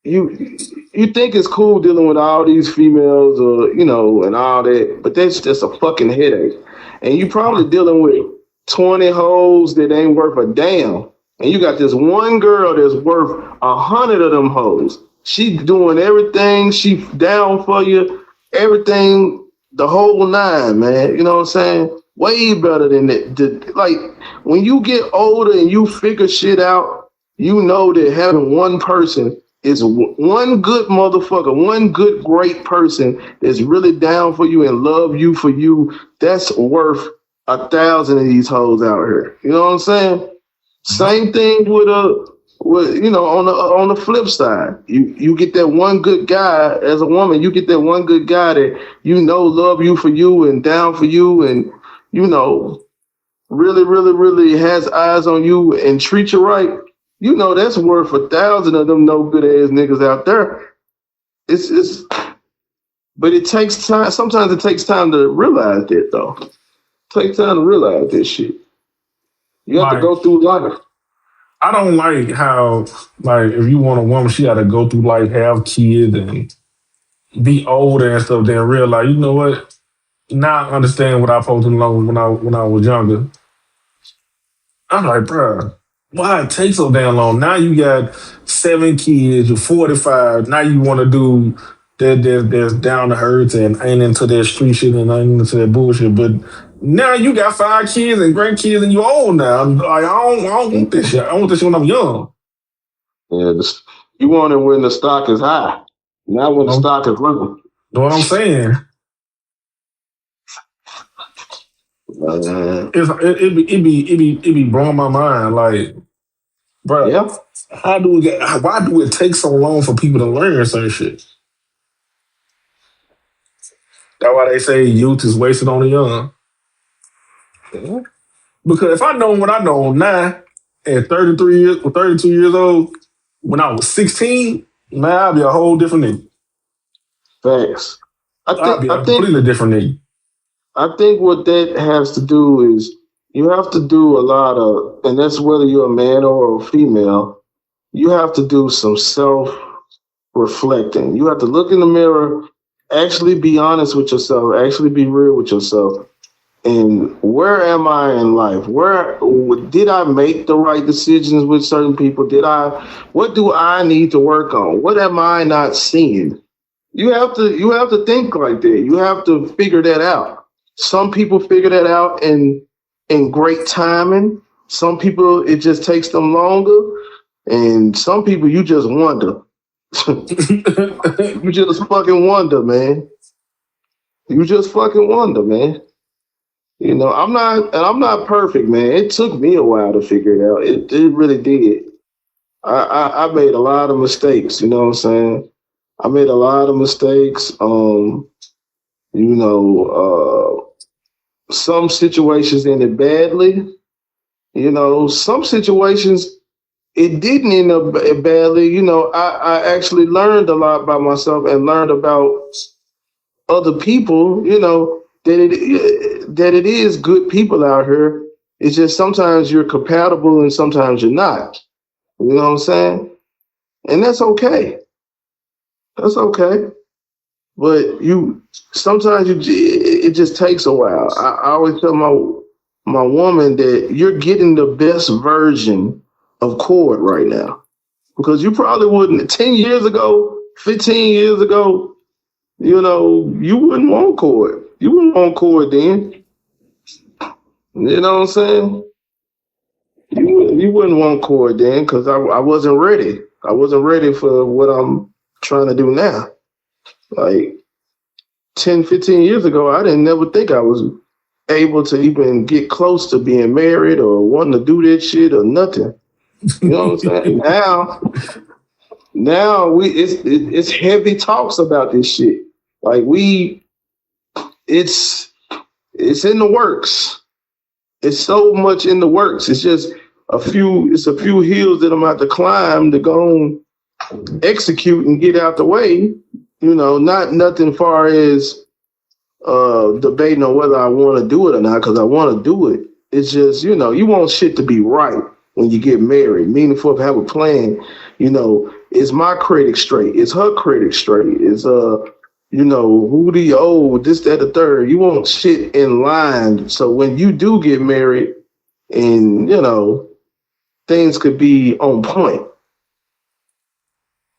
you think it's cool dealing with all these females or and all that, but that's just a fucking headache. And you probably dealing with 20 hoes that ain't worth a damn. And you got this one girl that's worth 100 of them hoes. She doing everything, she down for you, everything, the whole nine, man. You know what I'm saying? Way better than that. Like when you get older and you figure shit out, you know that having one person is one good motherfucker, one good great person that's really down for you and love you for you. That's worth 1,000 of these hoes out here. You know what I'm saying? Same thing with on the flip side, you get that one good guy as a woman. You get that one good guy that love you for you and down for you, and really, really, really has eyes on you and treat you right. That's worth 1,000 of them no good ass niggas out there. It's but it takes time. Sometimes it takes time to realize that though. It takes time to realize this shit. You have to go through life. I don't like how, like, if you want a woman, she got to go through life, have kids, and be older and stuff. Then realize, you know what? Now I understand what I supposed to know when I was younger. I'm like, bruh, why it take so damn long? Now you got 7 kids, you're 45. Now you want to do that's down to earth and ain't into that street shit and ain't into that bullshit. But now you got 5 kids and grandkids and you old now. I'm like, I don't want this shit. I want this shit when I'm young. Yeah, you want it when the stock is high, not when the stock is low. Know what I'm saying? It be blowing my mind, like, bro. Yeah. Why do it take so long for people to learn certain shit? That's why they say youth is wasted on the young. Yeah. Because if I know what I know now at 33 years or 32 years old, when I was 16, man, I'd be a whole different nigga. Facts. I'd be a completely different nigga. I think what that has to do is you have to do a lot of, and that's whether you're a man or a female, you have to do some self-reflecting. You have to look in the mirror, actually be honest with yourself, actually be real with yourself. And where am I in life? Where did I make the right decisions with certain people? What do I need to work on? What am I not seeing? You have to think like that. You have to figure that out. Some people figure that out in great timing. Some people, it just takes them longer. And some people, you just wonder. You just fucking wonder, man. You just fucking wonder, man. I'm not perfect, man. It took me a while to figure it out. It really did. I made a lot of mistakes, you know what I'm saying? I made a lot of mistakes. Some situations ended badly. Some situations it didn't end up badly. I actually learned a lot about myself and learned about other people, that it is good people out here. It's just sometimes you're compatible and sometimes you're not. You know what I'm saying? And that's okay. That's okay. But sometimes it just takes a while. I always tell my woman that you're getting the best version of Cord right now. Because you probably wouldn't 10 years ago, 15 years ago, you wouldn't want Cord. You wouldn't want Cord then. You know what I'm saying? You wouldn't want Cord then because I wasn't ready. I wasn't ready for what I'm trying to do now. Like 10, 15 years ago, I didn't never think I was able to even get close to being married or wanting to do that shit or nothing. You know what I'm saying? Now it's heavy talks about this shit. Like it's in the works. It's so much in the works. It's just a few hills that I'm about to climb to go and execute and get out the way. Not nothing far as debating on whether I want to do it or not, because I want to do it. It's just, you want shit to be right. when you get married. Meaningful, have a plan. Is my credit straight? Is her credit straight? Is who do you owe? This, that, the third. You want shit in line. So when you do get married, and things could be on point.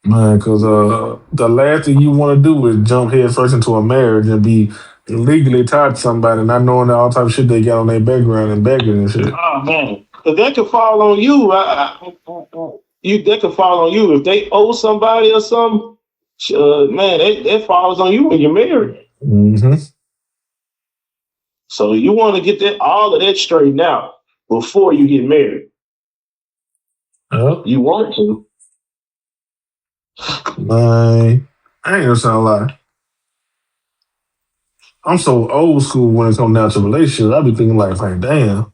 Man, because the last thing you want to do is jump head first into a marriage and be legally tied to somebody, not knowing all type of shit they got on their background and begging and shit. Oh man, because that could fall on you. That could fall on you if they owe somebody or something. Man, that falls on you when you're married. Mm-hmm. So you want to get all of that straightened out before you get married. You want to. Man, I ain't gonna sound lie. I'm so old school when it comes down to relationships. I be thinking like damn.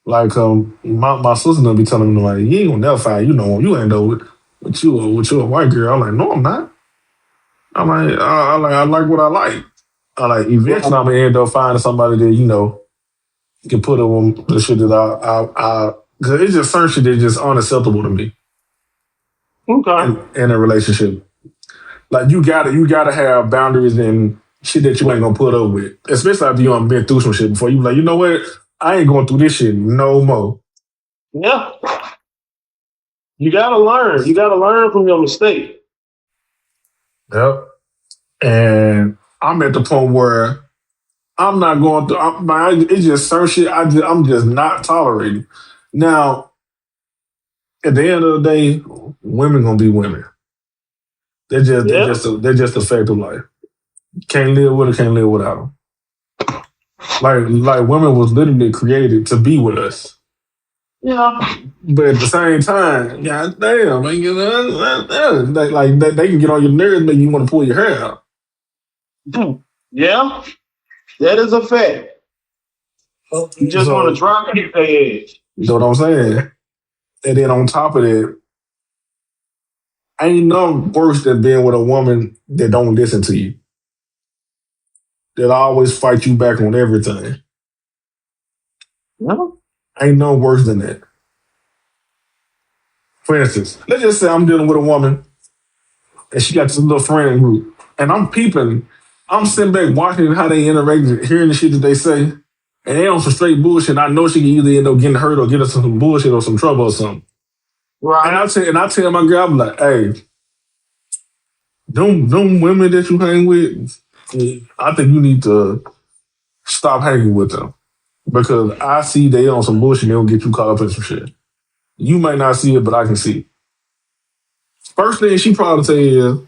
Like my sister gonna be telling me like, you ain't gonna never find, you ain't know with you a white girl. I'm like, no, I'm not. I'm like, I like what I like. I like eventually I'm gonna end up finding somebody that, can put up on the shit that I cause it's just certain shit that's just unacceptable to me. Okay. In a relationship. Like you gotta have boundaries and shit that you ain't gonna put up with. Especially after you done been through some shit before. You be like, you know what? I ain't going through this shit no more. Yeah. You gotta learn. You gotta learn from your mistake. Yep. And I'm at the point where I'm not going through. It's just certain shit I'm just not tolerating. Now, at the end of the day, women gonna be women. They're just a fact of life. Can't live with her, can't live without them. Like women was literally created to be with us. Yeah. But at the same time, goddamn, they can get on your nerves, make you want to pull your hair out. Yeah, that is a fact. You just want to drop it their edge. You know what I'm saying? And then on top of that, ain't nothing worse than being with a woman that don't listen to you. That always fight you back on everything. No. Ain't nothing worse than that. For instance, let's just say I'm dealing with a woman and she got this little friend group. And I'm peeping, I'm sitting back watching how they interact, hearing the shit that they say. And they on some straight bullshit. I know she can either end up getting hurt or get us some bullshit or some trouble or something. Right. And I tell my girl, I'm like, hey, them women that you hang with, I think you need to stop hanging with them. Because I see they on some bullshit, they'll get you caught up in some shit. You might not see it, but I can see it. First thing she probably say is,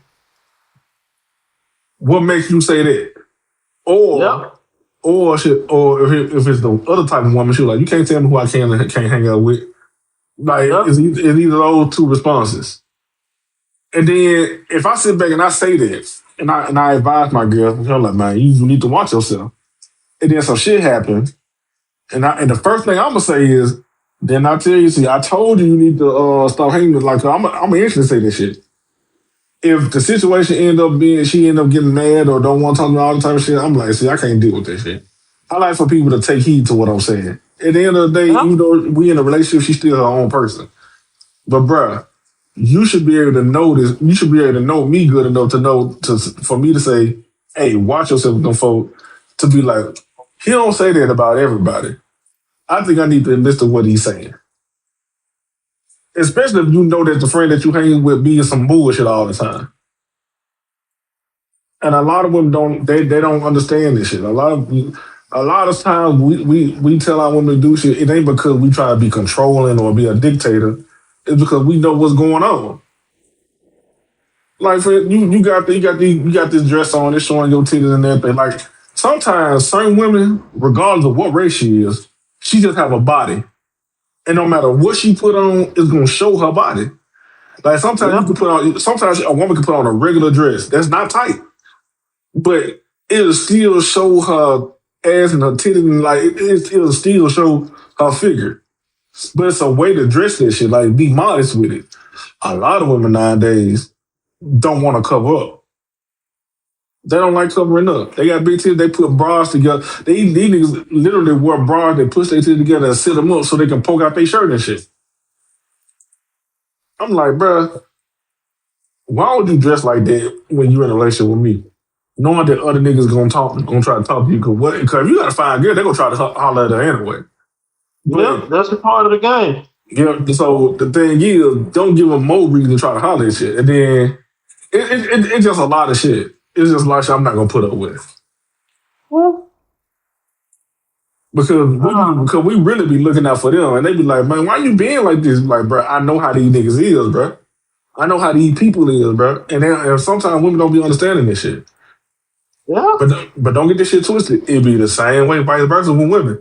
what makes you say that? Or if it's the other type of woman, she's like, you can't tell me who I can and can't hang out with. Like, it's either those two responses. And then if I sit back and I say this, and I advise my girl, I'm like, man, you need to watch yourself. And then some shit happens, and the first thing I'm gonna say is, then I tell you, see, I told you need to stop hanging with, like, I'm gonna actually say this shit. If the situation end up being she end up getting mad or don't want to talk about all the time of shit, I'm like, see, I can't deal with this shit. I like for people to take heed to what I'm saying. At the end of the day, even though we in a relationship, she's still her own person. But bruh, you should be able to know this. You should be able to know me good enough for me to say, hey, watch yourself with them folk, to be like, he don't say that about everybody. I think I need to listen to what he's saying. Especially if you know that the friend that you hang with be some bullshit all the time. And a lot of women don't understand this shit. A lot of times we tell our women to do shit, it ain't because we try to be controlling or be a dictator. It's because we know what's going on. Like for you got this dress on, it's showing your titties and everything. Like sometimes certain women, regardless of what race she is, she just have a body. And no matter what she put on, it's gonna show her body. Like sometimes a woman can put on a regular dress that's not tight, but it'll still show her ass and her titties, and like it'll still show her figure. But it's a way to dress this shit, like be modest with it. A lot of women nowadays don't want to cover up. They don't like covering up. They got big titties, they put bras together. These niggas literally wear bras, they push their titties together and sit them up so they can poke out their shirt and shit. I'm like, bruh, why would you dress like that when you're in a relationship with me? Knowing that other niggas gonna try to talk to you, because if you got to find girl, they're gonna try to holler at her anyway. Yep, that's a part of the game. Yeah, so the thing is, don't give them more reason to try to holler at shit. And then it's just a lot of shit. It's just a lot of shit I'm not gonna put up with. Well, Because we really be looking out for them, and they be like, man, why you being like this? Like, bro, I know how these niggas is, bro. I know how these people is, bro. And sometimes women don't be understanding this shit. yeah. But don't get this shit twisted. It be the same way, vice versa with women.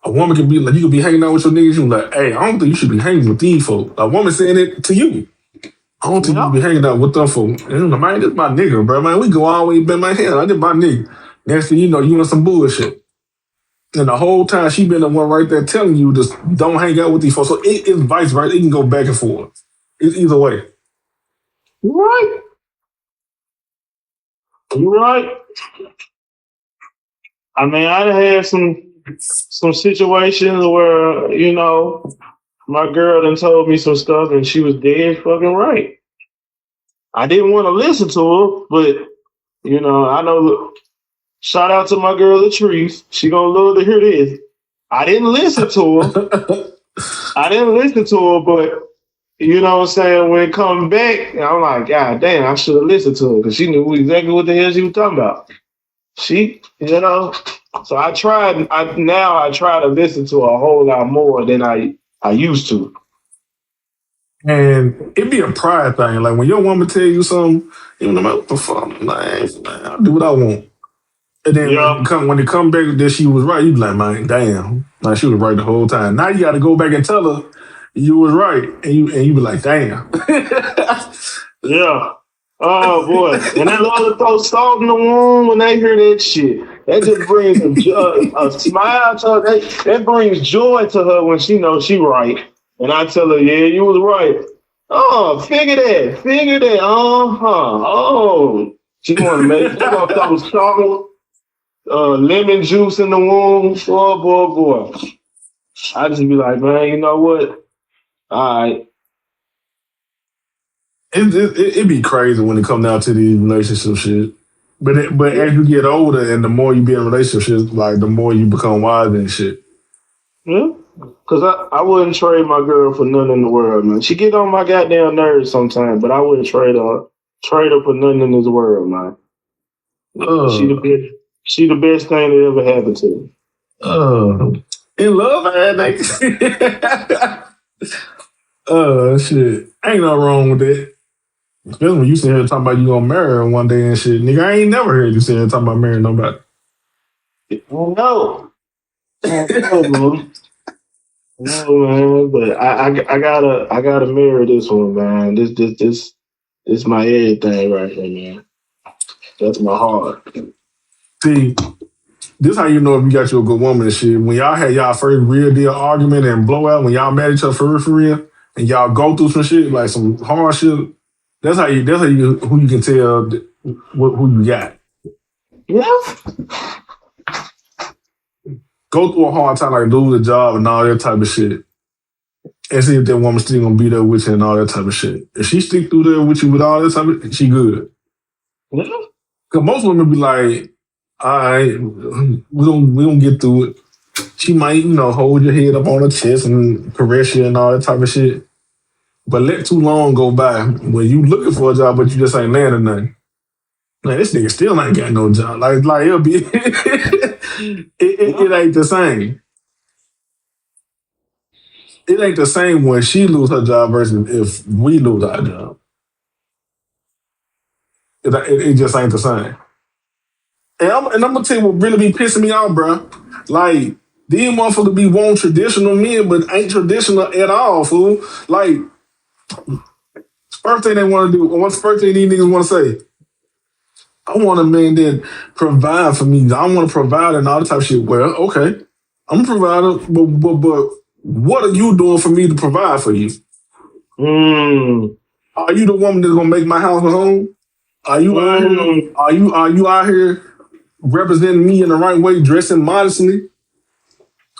A woman can be like, you can be hanging out with your niggas. You like, hey, I don't think you should be hanging with these folks. A woman saying it to you. I don't think you should be hanging out with them folks. And like, man, this my nigga, bro. Man, we go all the way back my hand. I did my nigga. Next thing you know, you in some bullshit. And the whole time she been the one right there telling you just don't hang out with these folks. So it's vice versa. It can go back and forth. It's either way. You right. You right. I mean, I had some situations where, you know, my girl done told me some stuff and she was dead fucking right. I didn't want to listen to her, but, you know, I know, shout out to my girl Latrice. She gonna love to hear this. I didn't listen to her. But, you know what I'm saying, when it comes back, I'm like, God damn, I should have listened to her because she knew exactly what the hell she was talking about. She, you know, so I try to listen to a whole lot more than I used to. And it be a pride thing. Like when your woman tell you something, you know, what the fuck, man, I'll do what I want. And then when it come back that she was right, you be like, man, damn, like she was right the whole time. Now you got to go back and tell her you was right, and you be like, damn. Yeah. Oh boy, and that other folks salt in the wound when they hear that shit. That just brings a smile to her. That brings joy to her when she knows she right. And I tell her, yeah, you was right. Oh, figure that. Oh, she gonna throw some lemon juice in the wound. Boy. I just be like, man, you know what? All right. It be crazy when it come down to these relationship shit. But as you get older and the more you be in relationships, like the more you become wiser and shit. Yeah, because I wouldn't trade my girl for nothing in the world, man. She get on my goddamn nerves sometimes, but I wouldn't trade her for nothing in this world, man. She the best thing that ever happened to me. In love, shit. Ain't nothing wrong with that. Especially when you sit here talking about you gonna marry her one day and shit. Nigga, I ain't never heard you sit here talking about marrying nobody. No, man. No, man. But I gotta marry this one, man. This my everything right here, man. That's my heart. See, this how you know if you got you a good woman and shit. When y'all had y'all first real deal argument and blowout, when y'all met each other for real, and y'all go through some shit, like some hard shit, that's how you who you can tell who you got. Yeah. Go through a hard time, like lose a job and all that type of shit. And see if that woman still gonna be there with you and all that type of shit. If she stick through there with you with all that type of shit, she good. Yeah. Cause most women be like, all right, we gonna get through it. She might, you know, hold your head up on her chest and caress you and all that type of shit. But let too long go by when you looking for a job, but you just ain't landing nothing. Like, this nigga still ain't got no job. Like it'll be, it ain't the same. It ain't the same when she lose her job versus if we lose our job. It just ain't the same. And I'm gonna tell you what really be pissing me off, bro. Like, these motherfuckers be wanting traditional men, but ain't traditional at all, fool. Like, first thing they want to do, what's the first thing these niggas want to say? I want a man that provide for me. I want to provide and all that type of shit. Well, okay, I'm a provider, but what are you doing for me to provide for you? Are you the woman that's gonna make my house a home? Are you out here? Are you out here representing me in the right way, dressing modestly?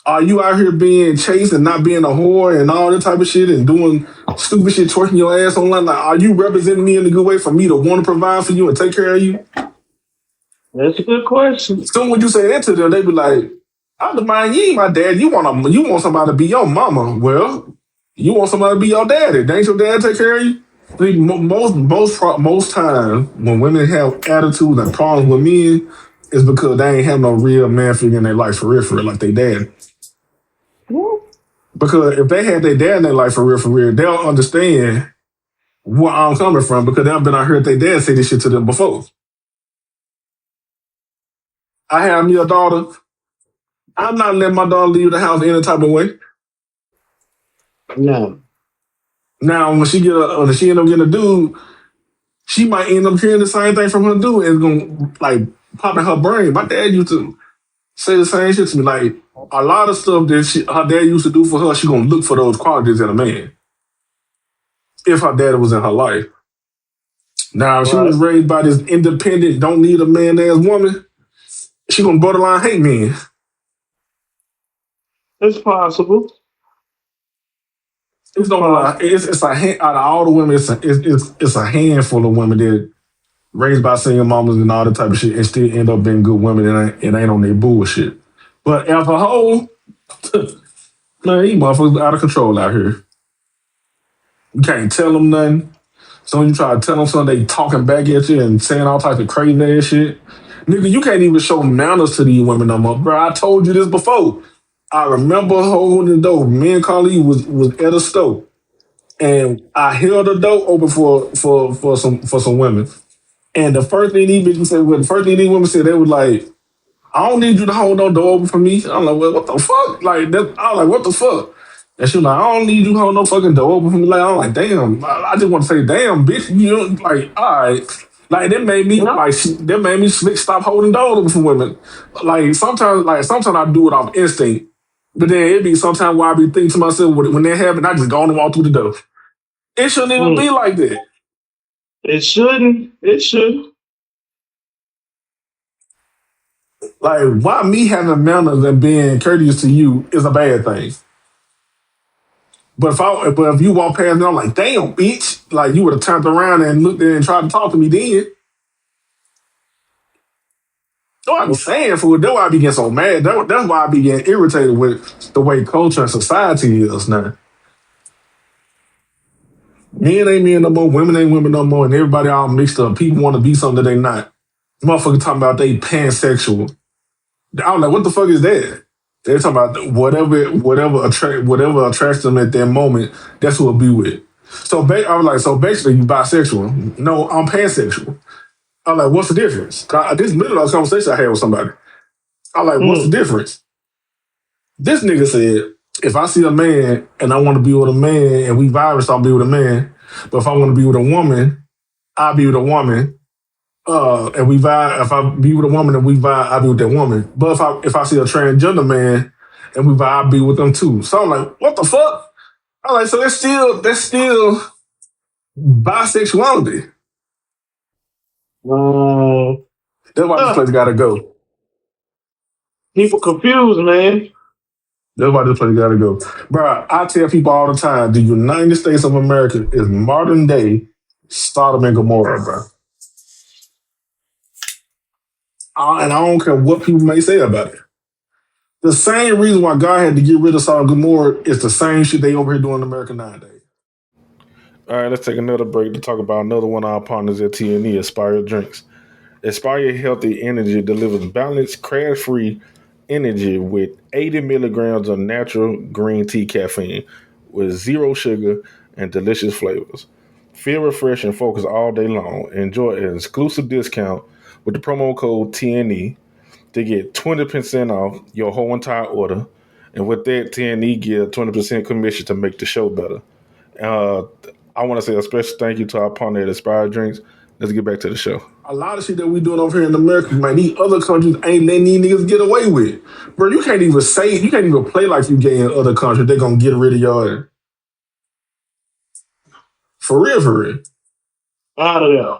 Are you out here being chased and not being a whore and all that type of shit and doing stupid shit, twerking your ass online? Like, are you representing me in a good way for me to want to provide for you and take care of you? That's a good question. So when you say that to them, they be like, "I don't mind, you ain't my dad. You want somebody to be your mama. Well, you want somebody to be your daddy. Ain't your dad take care of you?" See, most times when women have attitudes and problems with men, it's because they ain't have no real man figure in their life for real, like they dad. Because if they had their dad in their life for real, they'll understand where I'm coming from because they've been out here their dad say this shit to them before. I have me a daughter. I'm not letting my daughter leave the house any type of way. No. Now, when she end up getting a dude, she might end up hearing the same thing from her dude and it's gonna like pop in her brain. My dad used to say the same shit to me. Like a lot of stuff that her dad used to do for her, she gonna look for those qualities in a man. If her dad was in her life. Now, if she was raised by this independent, don't need a man ass woman, she gonna borderline hate men. It's possible. It's out of all the women, it's a handful of women that raised by single mamas and all that type of shit and still end up being good women and ain't on their bullshit. But as a whole, man, these motherfuckers out of control out here. You can't tell them nothing. So when you try to tell them something, they talking back at you and saying all types of crazy ass shit. Nigga, you can't even show manners to these women no more. Bro, I told you this before. I remember holding the door. Me and Carly was at a store. And I held the door open for some women. And the first thing these women said, they was like, "I don't need you to hold no door open for me." I'm like, "Well, what the fuck?" I was like, "What the fuck?" And she was like, "I don't need you to hold no fucking door open for me." Like, I'm like, "Damn!" I just want to say, "Damn, bitch!" You know, like, all right. Like that made me stop holding doors open for women. Sometimes I do it off instinct, but then it be sometimes where I be thinking to myself when that happen, I just go on and walk through the door. It shouldn't even be like that. It shouldn't. It shouldn't. Like, why me having manners and being courteous to you is a bad thing. But if you walk past me, I'm like, "Damn, bitch!" Like you would have turned around and looked there and tried to talk to me then. That's what I be saying, fool. That's why I be getting so mad. That's why I be getting irritated with the way culture and society is now. Men ain't men no more, women ain't women no more, and everybody all mixed up. People want to be something that they not. Motherfucker talking about they pansexual. I was like, what the fuck is that? They're talking about whatever attracts them at that moment, that's who I'll be with. I was like, so basically you bisexual. No, I'm pansexual. I'm like, what's the difference? This middle of the conversation I had with somebody. I'm like, what's the difference? This nigga said, if I see a man and I want to be with a man and we vibe, so I'll be with a man. But if I want to be with a woman, I'll be with a woman. And we vibe. If I be with a woman and we vibe, I'll be with that woman. But if I see a transgender man and we vibe, I'll be with them too. So I'm like, what the fuck? I'm like, so that's still bisexuality. That's why this place gotta go. People confused, man. That's why this place gotta go. Bro, I tell people all the time, the United States of America is modern day Sodom and Gomorrah, bro. And I don't care what people may say about it. The same reason why God had to get rid of Sodom and Gomorrah is the same shit they over here doing in America nowadays. All right, let's take another break to talk about another one of our partners at TNE, Aspire Drinks. Aspire Healthy Energy delivers balanced, crash-free energy with 80 milligrams of natural green tea caffeine with zero sugar and delicious flavors. Feel refreshed and focused all day long. Enjoy an exclusive discount with the promo code TNE to get 20% off your whole entire order. And with that, TNE get 20% commission to make the show better. I want to say a special thank you to our partner at Aspire Drinks. Let's get back to the show. A lot of shit that we doing over here in America, man, these other countries ain't letting these niggas get away with. Bro, you can't even play like you gay in other countries. They're gonna get rid of your ass. For real. Out of there.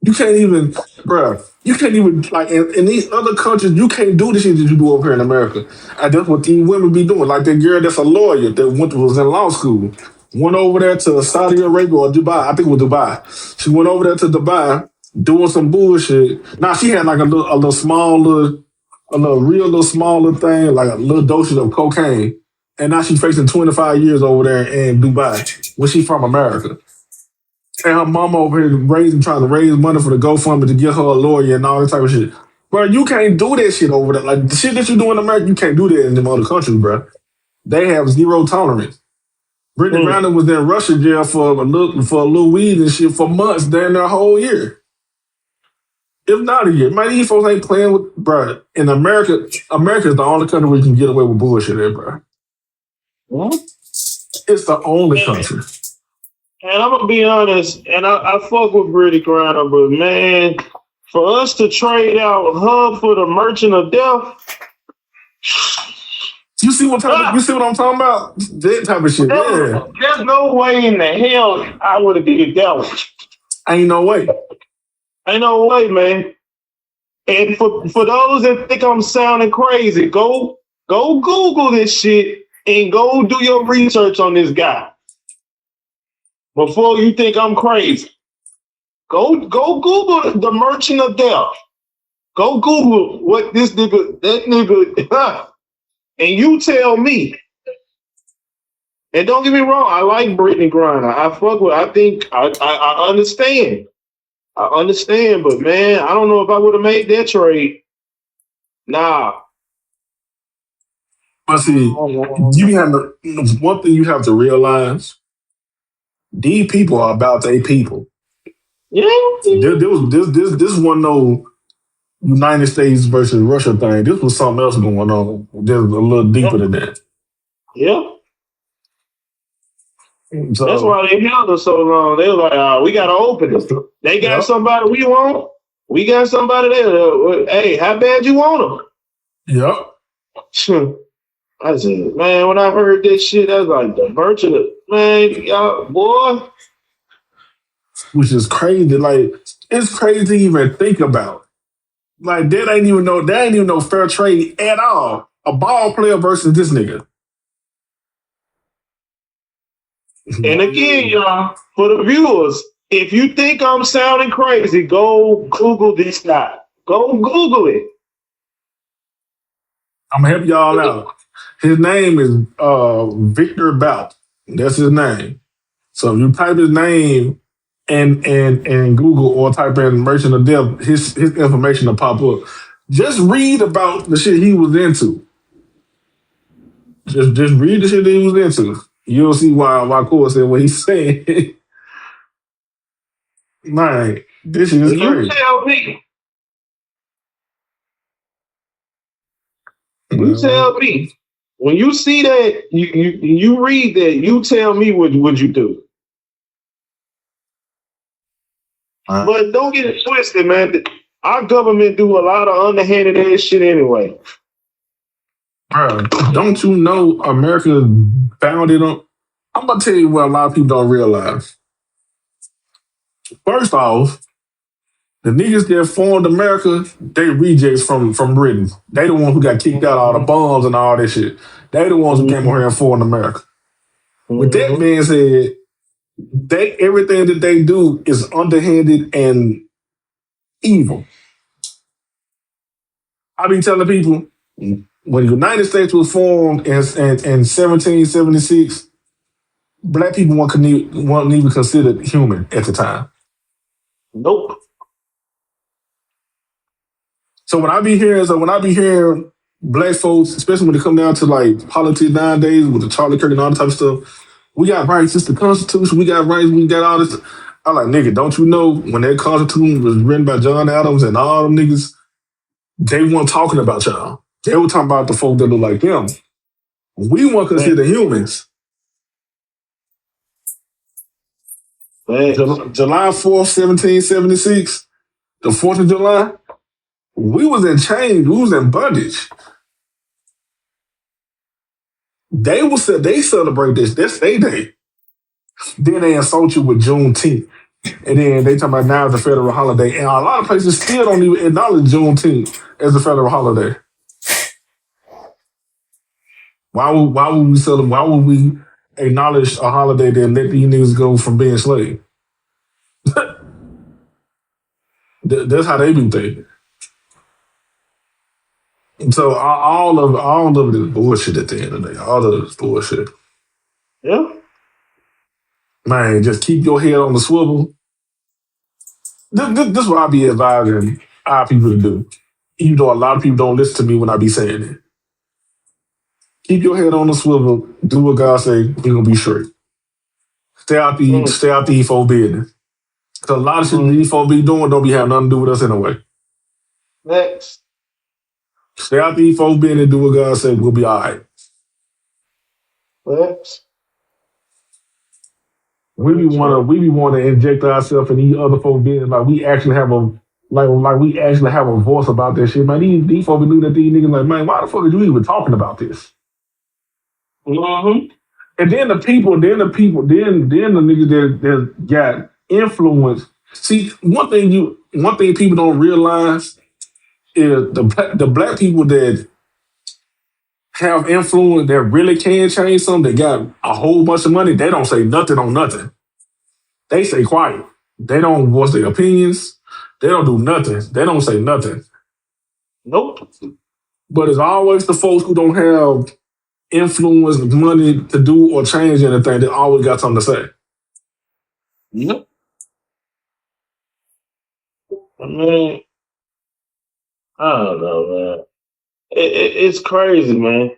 You can't even, bruh. You can't even like in these other countries. You can't do the shit that you do over here in America. And that's what these women be doing. Like that girl that's a lawyer that was in law school. Went over there to Saudi Arabia or Dubai. I think it was Dubai. She went over there to Dubai doing some bullshit. Now she had like a real little small little thing, like a little dosage of cocaine. And now she's facing 25 years over there in Dubai when she's from America. And her mama over here trying to raise money for the GoFundMe to get her a lawyer and all that type of shit. Bro, you can't do that shit over there. Like the shit that you do in America, you can't do that in them other countries, bro. They have zero tolerance. Brittany Griner was in Russia jail for a little weed and shit for months during their whole year. If not a year. Man, these folks ain't playing with, bro. In America, America is the only country where you can get away with bullshit there, bro. What? It's the only country. And I'm gonna be honest, and I fuck with Brittany Griner, but man, for us to trade out her for the Merchant of Death. You see what I'm talking about? That type of shit. Yeah. There's no way in the hell I would have did that one. Ain't no way. Ain't no way, man. And for those that think I'm sounding crazy, go Google this shit and go do your research on this guy. Before you think I'm crazy. Go Google the Merchant of Death. Go Google what that nigga, and you tell me. And don't get me wrong, I like Brittany Griner. I think I understand. I understand, but man, I don't know if I would have made that trade. Nah. But see, one thing you have to realize, these people are about their people. Yeah. This wasn't no United States versus Russia thing. This was something else going on. Just a little deeper than that. Yeah. So, that's why they held us so long. They were like, we got to open it. They got somebody we want. We got somebody there. Hey, how bad you want them? Yep. I said, man, when I heard this shit, I was like, the Merchant of, man, y'all, boy. Which is crazy. Like, it's crazy to even think about. Like, that ain't even no fair trade at all. A ball player versus this nigga. And again, y'all, for the viewers, if you think I'm sounding crazy, go Google this guy. Go Google it. I'm gonna help y'all out. His name is Victor Bout. That's his name. So if you type his name and Google or type in Merchant of Death, his information will pop up. Just read about the shit he was into. Just read the shit that he was into. You'll see why Core said what he's saying. Man, this shit is crazy. You tell me. You tell me. When you see that, you read that, you tell me what you do. But don't get it twisted, man. Our government do a lot of underhanded ass shit anyway. Bro, don't you know America founded on? I'm gonna tell you what a lot of people don't realize. First off, the niggas that formed America, they rejects from Britain. They the ones who got kicked out all the bombs and all that shit. They the ones who came over here and formed America. With that being said, everything that they do is underhanded and evil. I be telling people, when the United States was formed in 1776, black people weren't even considered human at the time. Nope. So when I be hearing black folks, especially when it come down to like politics nowadays with the Charlie Kirk and all that type of stuff, we got rights, it's the Constitution, we got rights, we got all this. I'm like, nigga, don't you know when that Constitution was written by John Adams and all them niggas, they weren't talking about y'all. They were talking about the folk that look like them. We weren't considered humans. July 4th, 1776, the 4th of July, we was in chains, we was in bondage. They celebrate this. That's their day. Then they insult you with Juneteenth. And then they talk about now it's a federal holiday. And a lot of places still don't even acknowledge Juneteenth as a federal holiday. Why would we celebrate? Why would we acknowledge a holiday that let these niggas go from being slaves? That's how they be thinking. So all of it is bullshit at the end of the day. All of it is bullshit. Yeah. Man, just keep your head on the swivel. This is what I be advising our people to do. Even though a lot of people don't listen to me when I be saying it. Keep your head on the swivel. Do what God say. We're gonna be straight. Stay out the E4 business. Because a lot of shit the E4 be doing don't be having nothing to do with us anyway. Next. Stay out the E4 business. Do what God said. We'll be all right. Next. We be want to inject ourselves in these other folk business like we actually have a voice about that shit. Man, these folk be looking at these niggas like, man, why the fuck are you even talking about this? Mm-hmm. And then the niggas that got influence. See, one thing people don't realize is the black people that have influence that really can change something, that got a whole bunch of money, they don't say nothing on nothing. They stay quiet. They don't voice their opinions. They don't do nothing. They don't say nothing. Nope. But it's always the folks who don't have influence, money to do or change anything that always got something to say. Yep. I mean, I don't know, man. It's crazy, man.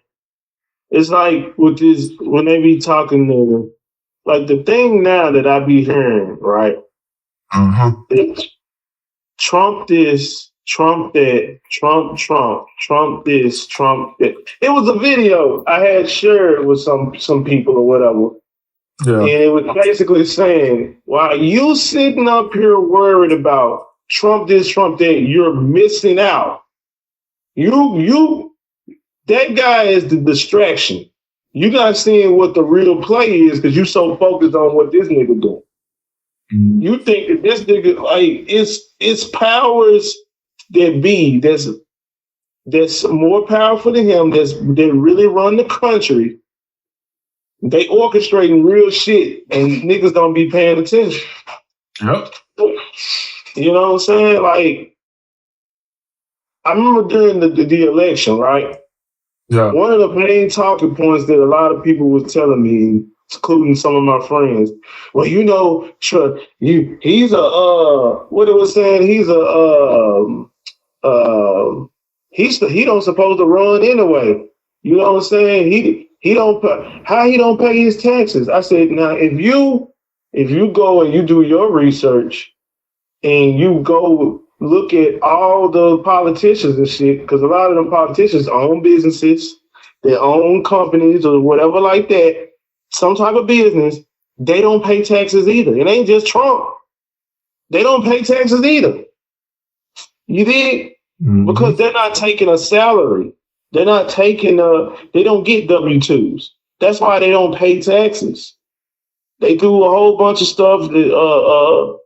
It's like with this, when they be talking to, like the thing now that I be hearing, right? Trump this, Trump that, Trump, this, Trump that. It was a video I had shared with some people or whatever. Yeah. And it was basically saying, while you sitting up here worried about Trump this, Trump that, you're missing out. That guy is the distraction. You're not seeing what the real play is because you're so focused on what this nigga doing. Mm-hmm. You think that this nigga, like, it's powers that be that's more powerful than him, that really run the country. They orchestrating real shit and niggas don't be paying attention. Yep. You know what I'm saying? Like, I remember during the election, right? Yeah. One of the main talking points that a lot of people was telling me, including some of my friends, well, you know, he's a what it was saying, he don't supposed to run anyway. You know what I'm saying? He don't pay his taxes. I said, now if you go and you do your research and you go look at all the politicians and shit, because a lot of them politicians own businesses, they own companies or whatever like that, some type of business, they don't pay taxes either. It ain't just Trump. They don't pay taxes either. You dig? Mm-hmm. Because they're not taking a salary. They're not taking they don't get W-2s. That's why they don't pay taxes. They do a whole bunch of stuff that,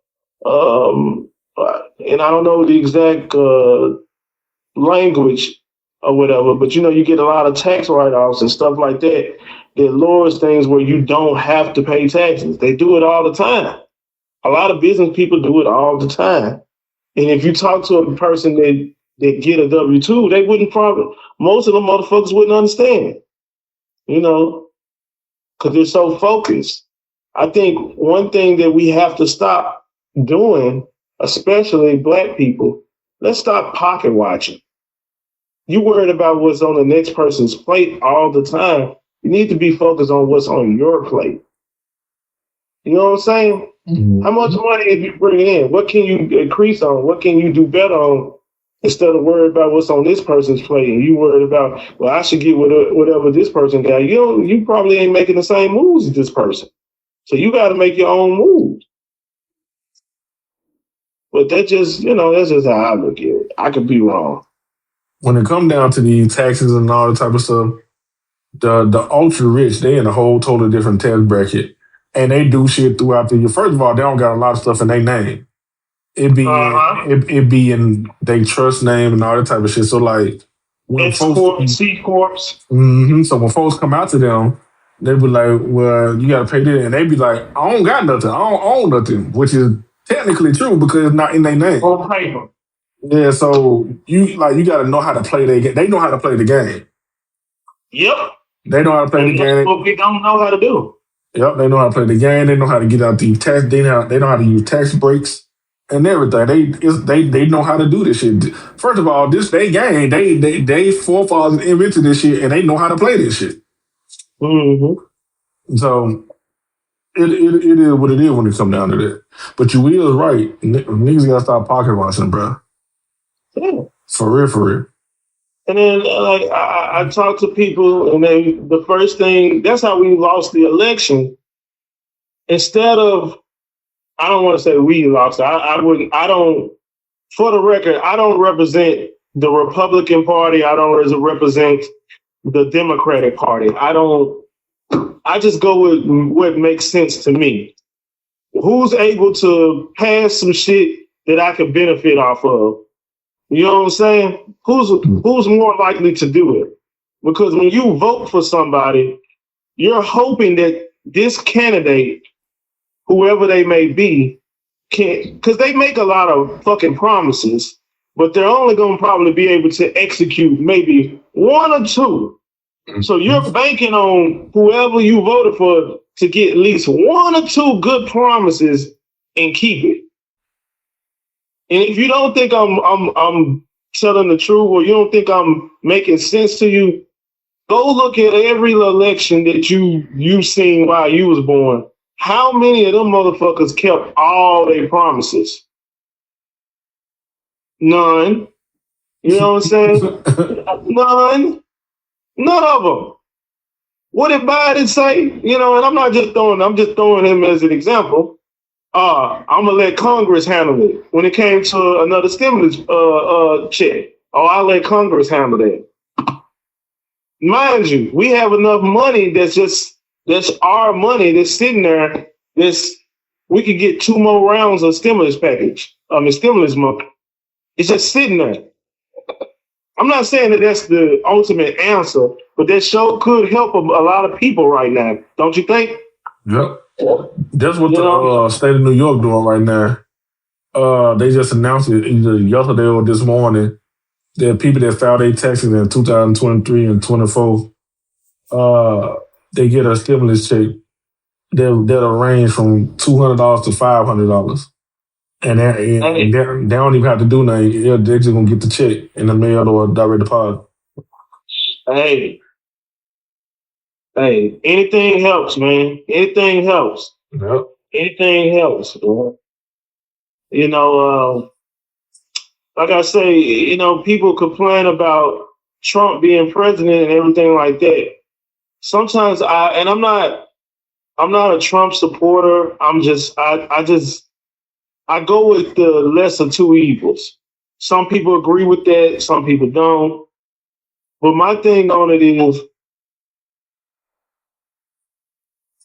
and I don't know the exact language or whatever, but you know, you get a lot of tax write-offs and stuff like that lowers things where you don't have to pay taxes. They do it all the time. A lot of business people do it all the time. And if you talk to a person that get a W-2, they wouldn't most of them motherfuckers wouldn't understand, you know, because they're so focused. I think one thing that we have to stop doing, especially black people, let's stop pocket watching. You worried about what's on the next person's plate all the time. You need to be focused on what's on your plate. You know what I'm saying? Mm-hmm. How much money if you bring in? What can you increase on? What can you do better on? Instead of worried about what's on this person's plate, and you worried about, well, I should get whatever this person got. You probably ain't making the same moves as this person. So you got to make your own moves. But that's just how I look at it. I could be wrong. When it comes down to the taxes and all that type of stuff, the ultra rich, they in a whole totally different tax bracket. and they do shit throughout the year. First of all, they don't got a lot of stuff in their name. It be in their trust name and all that type of shit. So like when folks, C corps. So when folks come out to them, they be like, "Well, you got to pay this," and they be like, "I don't got nothing. I don't own nothing," which is technically true because it's not in their name. On paper. Yeah, so you got to know how to play their game. They know how to play the game. Yep. They know how to play the game. What we don't know how to do. Yep, they know how to play the game. They know how to get out the tax. They know how to use tax breaks and everything. They know how to do this shit. First of all, this they game. They forefathers invented this shit, and they know how to play this shit. Mm-hmm. So it is what it is when it comes down to that. But you is right. Niggas gotta stop pocket watching, bro. Yeah. For real. And then, like, I talk to people, and then the first thing, that's how we lost the election. Instead of, I don't want to say we lost. For the record, I don't represent the Republican Party. I don't represent the Democratic Party. I just go with what makes sense to me. Who's able to pass some shit that I could benefit off of? You know what I'm saying? Who's more likely to do it? Because when you vote for somebody, you're hoping that this candidate, whoever they may be, can, because they make a lot of fucking promises, but they're only going to probably be able to execute maybe one or two. So you're banking on whoever you voted for to get at least one or two good promises and keep it. And if you don't think I'm telling the truth, or you don't think I'm making sense to you, go look at every election that you seen while you was born. How many of them motherfuckers kept all their promises? None. You know what I'm saying? None. None of them. What did Biden say? You know, and I'm just throwing him as an example. I'm gonna let Congress handle it. When it came to another stimulus check, I'll let Congress handle that. Mind you, we have enough money that's our money that's sitting there. We could get 2 more rounds of stimulus money. It's just sitting there. I'm not saying that that's the ultimate answer, but that sure could help a lot of people right now. Don't you think? Yep. That's what the state of New York doing right now. They just announced it either yesterday or this morning that people that filed their taxes in 2023 and 24, they get a stimulus check that'll range from $200 to $500. And they don't even have to do nothing. They're just going to get the check in the mail or direct deposit. Hey, anything helps, man. Anything helps. Yep. Anything helps, man. You know, like I say, you know, people complain about Trump being president and everything like that. Sometimes I'm not a Trump supporter. I go with the lesser two evils. Some people agree with that. Some people don't. But my thing on it is,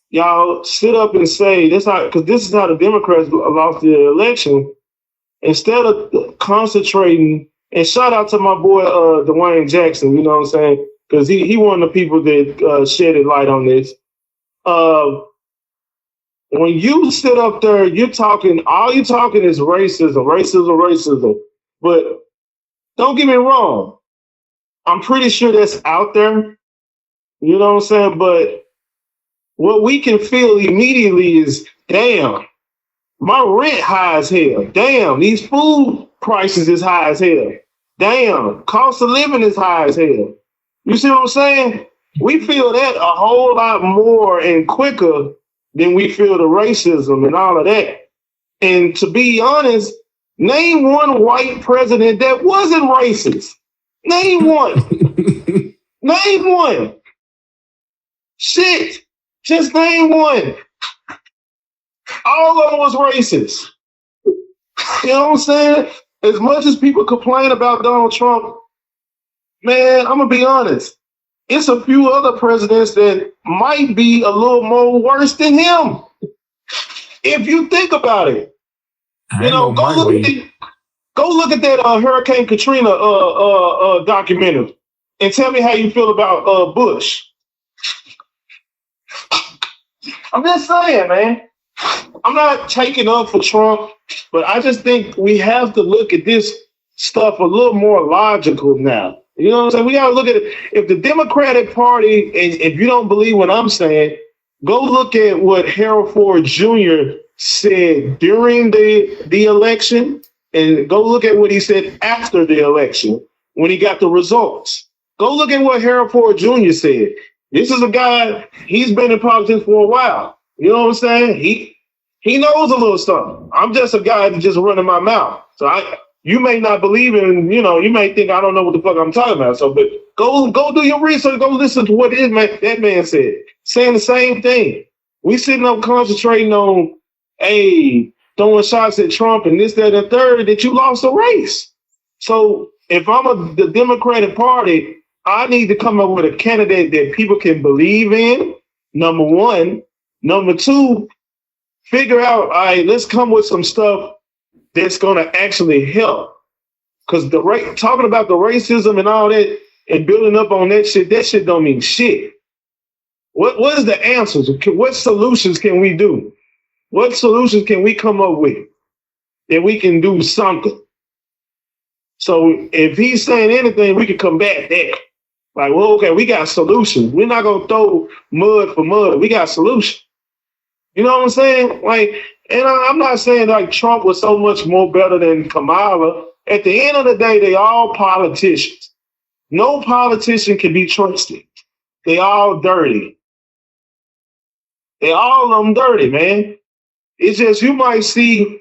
y'all sit up and say this is how the Democrats lost the election. Instead of concentrating, and shout out to my boy Dwayne Jackson, you know what I'm saying? Because he one of the people that shedded light on this. When you sit up there, all you're talking is racism. But don't get me wrong. I'm pretty sure that's out there. You know what I'm saying? But what we can feel immediately is, damn, my rent high as hell. Damn, these food prices is high as hell. Damn, cost of living is high as hell. You see what I'm saying? We feel that a whole lot more and quicker than we feel the racism and all of that. And to be honest, name one white president that wasn't racist. Name one. Name one. Shit. Just name one. All of them was racist. You know what I'm saying? As much as people complain about Donald Trump, man, I'm going to be honest. It's a few other presidents that might be a little more worse than him. If you think about it, I ain't no microwave. go look at that Hurricane Katrina documentary and tell me how you feel about Bush. I'm just saying, man. I'm not taking up for Trump, but I just think we have to look at this stuff a little more logical now. You know what I'm saying? We got to look at it. If the Democratic Party, and if you don't believe what I'm saying, go look at what Harold Ford Jr. said during the election, and go look at what he said after the election when he got the results. Go look at what Harold Ford Jr. said. This is a guy, he's been in politics for a while. You know what I'm saying? He knows a little something. I'm just a guy that just running my mouth. So you may not believe in, you may think I don't know what the fuck I'm talking about. So, but go do your research. Go listen to what that man said. Saying the same thing. We sitting up concentrating on, throwing shots at Trump and this, that, and third, that you lost a race. So if I'm the Democratic Party, I need to come up with a candidate that people can believe in, number one. Number two, figure out, all right, let's come with some stuff that's going to actually help. Because talking about the racism and all that and building up on that shit don't mean shit. What is the answers? What solutions can we do? What solutions can we come up with that we can do something? So if he's saying anything, we can combat that. Like, well, okay, we got solutions. We're not going to throw mud for mud. We got solutions. You know what I'm saying? Like, and I'm not saying like Trump was so much more better than Kamala. At the end of the day, they all politicians. No politician can be trusted. They all dirty. They all of them dirty, man. It's just you might see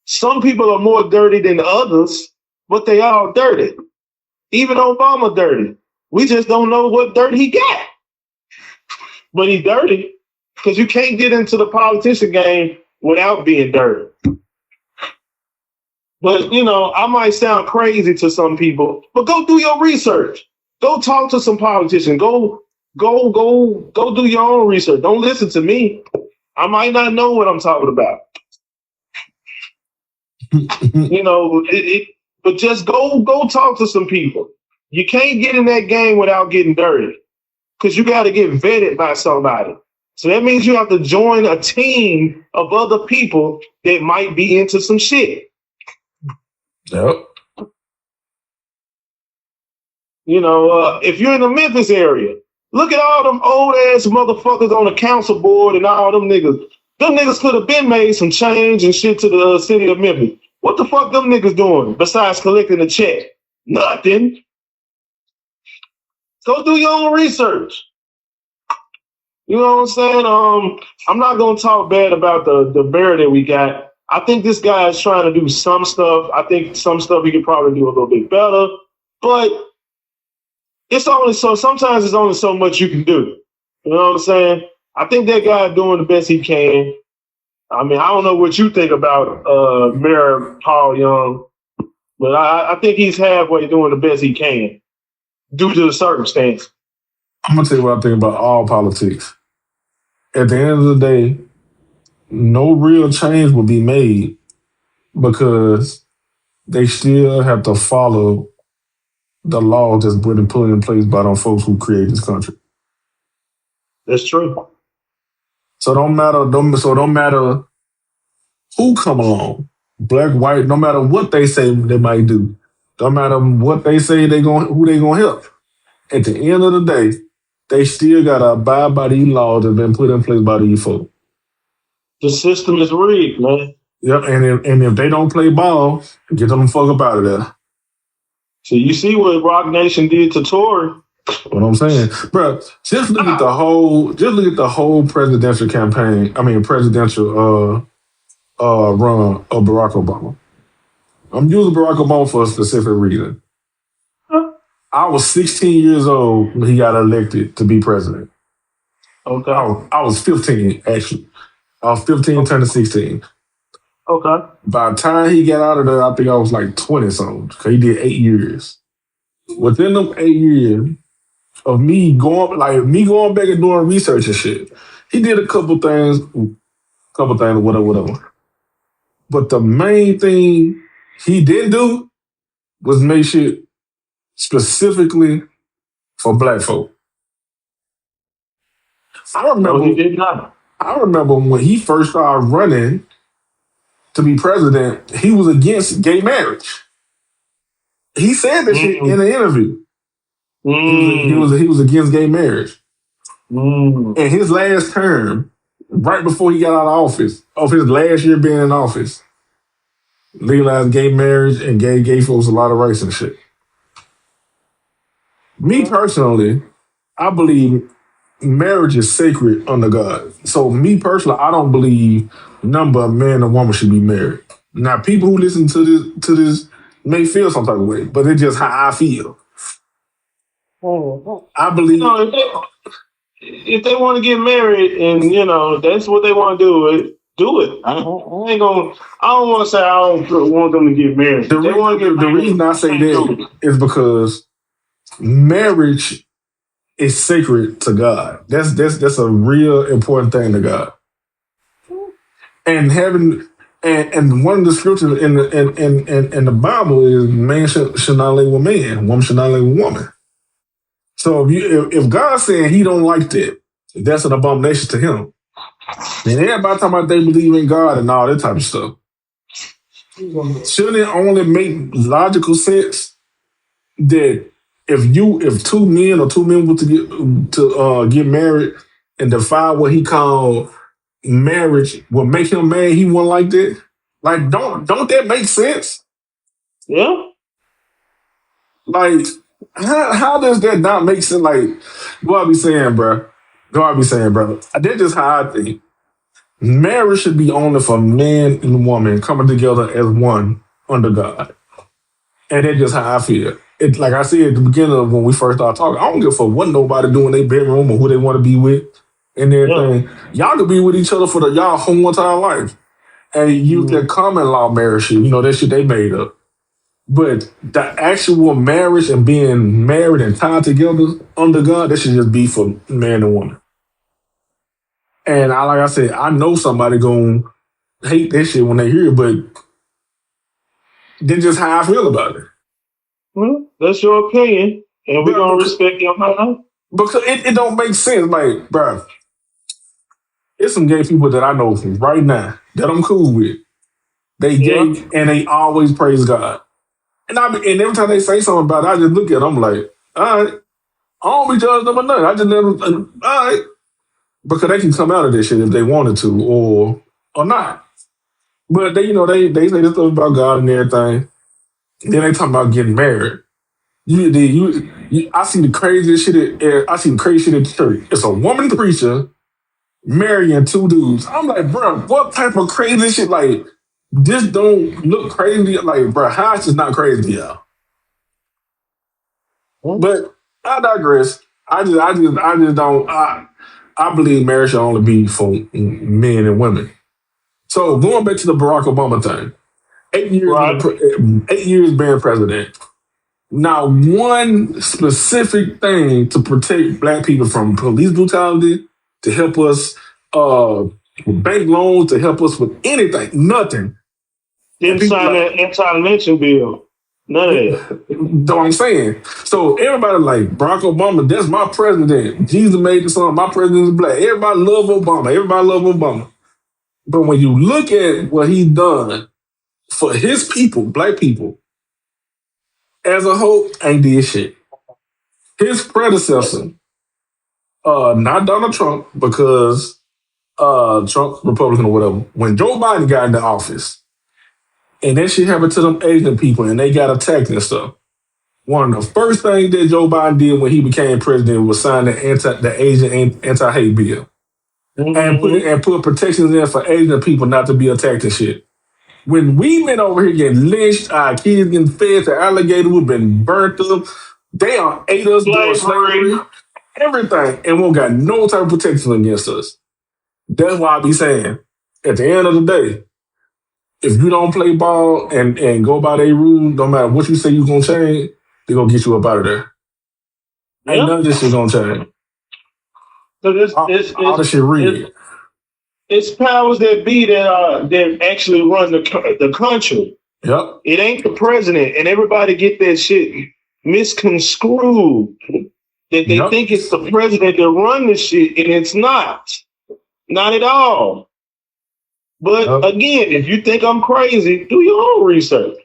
some people are more dirty than others, but they all dirty. Even Obama dirty. We just don't know what dirt he got. But he dirty because you can't get into the politician game without being dirty. But, I might sound crazy to some people, but go do your research. Go talk to some politicians. Go do your own research. Don't listen to me. I might not know what I'm talking about. But just go talk to some people. You can't get in that game without getting dirty because you got to get vetted by somebody. So that means you have to join a team of other people that might be into some shit. Yep. If you're in the Memphis area, look at all them old ass motherfuckers on the council board and all them niggas. Them niggas could have been made some change and shit to the city of Memphis. What the fuck them niggas doing besides collecting a check? Nothing. Go do your own research. You know what I'm saying? I'm not gonna talk bad about the bear that we got. I think this guy is trying to do some stuff. I think some stuff he could probably do a little bit better. But sometimes it's only so much you can do. You know what I'm saying? I think that guy doing the best he can. I mean, I don't know what you think about Mayor Paul Young, but I think he's halfway doing the best he can due to the circumstance. I'm going to tell you what I think about all politics. At the end of the day, no real change will be made because they still have to follow the laws that's been put in place by them folks who created this country. That's true. So don't matter who come along, black, white, no matter what they say they might do, don't matter what they say who they gonna help. At the end of the day, they still gotta abide by these laws that have been put in place by these folks. The system is rigged, man. Yep, and if they don't play ball, get them the fuck up out of there. So you see what Rock Nation did to Tory. What I'm saying, bro, just look at the whole presidential campaign. I mean, presidential run of Barack Obama. I'm using Barack Obama for a specific reason. I was 16 years old when he got elected to be president. Okay. I was 15, actually. I was 15 turning 16. Okay. By the time he got out of there, I think I was like 20-something, because he did 8 years. Within them 8 years of me going back and doing research and shit, he did a couple things couple things, whatever. But the main thing he didn't do was make shit specifically for black folk. No, he did not. I remember when he first started running to be president, he was against gay marriage. He said that shit in an interview. He was against gay marriage. And his last term, right before he got out of office, of his last year being in office, legalized gay marriage and gay folks a lot of rights and shit. Me personally, I believe marriage is sacred under God. So me personally, I don't believe none but a man and woman should be married. Now, people who listen to this may feel some type of way, but it's just how I feel. I believe if they want to get married and that's what they want to do it. I ain't gonna. I don't want to say I don't want them to get married. The reason I say that is because marriage is sacred to God. That's a real important thing to God. And having and one of the scriptures in the Bible is man should not lay with man, woman should not lay with woman. So if God's saying He don't like that, that's an abomination to Him. And everybody talking about they believe in God and all that type of stuff. Shouldn't it only make logical sense that if two men or two men were to get married and defy what He called marriage would make him mad, he wouldn't like that? Like, don't that make sense? Yeah. Like, how does that not make sense? Like, what I be saying, bro. That's just how I think. Marriage should be only for man and woman coming together as one under God. And that's just how I feel. It, like I said at the beginning of when we first started talking, I don't give a fuck what nobody do in their bedroom or who they want to be with and everything. Yeah. Y'all could be with each other for y'all whole entire life. And use that common law marriage shit, that shit they made up. But the actual marriage and being married and tied together under God, that should just be for man and woman. And like I said, I know somebody gonna hate that shit when they hear it, but that's just how I feel about it. Well, that's your opinion, and we're gonna respect your opinion. Because it don't make sense. Like, bro, it's some gay people that I know right now that I'm cool with. They gay and they always praise God. And every time they say something about it, I just look at them like, all right, I don't be judging them or nothing. I just never, all right. Because they can come out of this shit if they wanted to or not. But they say this stuff about God and everything. Then they talking about getting married. I see the craziest shit at church. It's a woman preacher marrying two dudes. I'm like, bro, what type of crazy shit? Like, this don't look crazy. Like, bro, how is this not crazy, y'all? But I digress. I just don't. I believe marriage should only be for men and women. So going back to the Barack Obama thing, 8 years being president. Not one specific thing to protect black people from police brutality, to help us with bank loans, to help us with anything, nothing. Didn't sign that anti-lynching bill. None of that. That's what I'm saying. So everybody like, Barack Obama, that's my president. Jesus made the song, my president is black. Everybody love Obama. But when you look at what he's done for his people, black people, as a whole, ain't did shit. His predecessor, not Donald Trump, because Trump, Republican or whatever, when Joe Biden got into office, and that shit happened to them Asian people, and they got attacked and stuff. One of the first things that Joe Biden did when he became president was sign the Asian anti-hate bill. And put protections in for Asian people not to be attacked and shit. When we been over here getting lynched, our kids getting fed to alligators, we've been burnt up, they ate us during slavery, everything, and we don't got no type of protection against us. That's why I be saying, at the end of the day, if you don't play ball and go by their rules, no matter what you say you're going to change, they're going to get you up out of there. Ain't none of this shit going to change. So all this shit real. It's powers that be that actually run the country. Yep. It ain't the president, and everybody get that shit misconstrued. That they think it's the president that run the shit, and it's not. Not at all. But again, if you think I'm crazy, do your own research.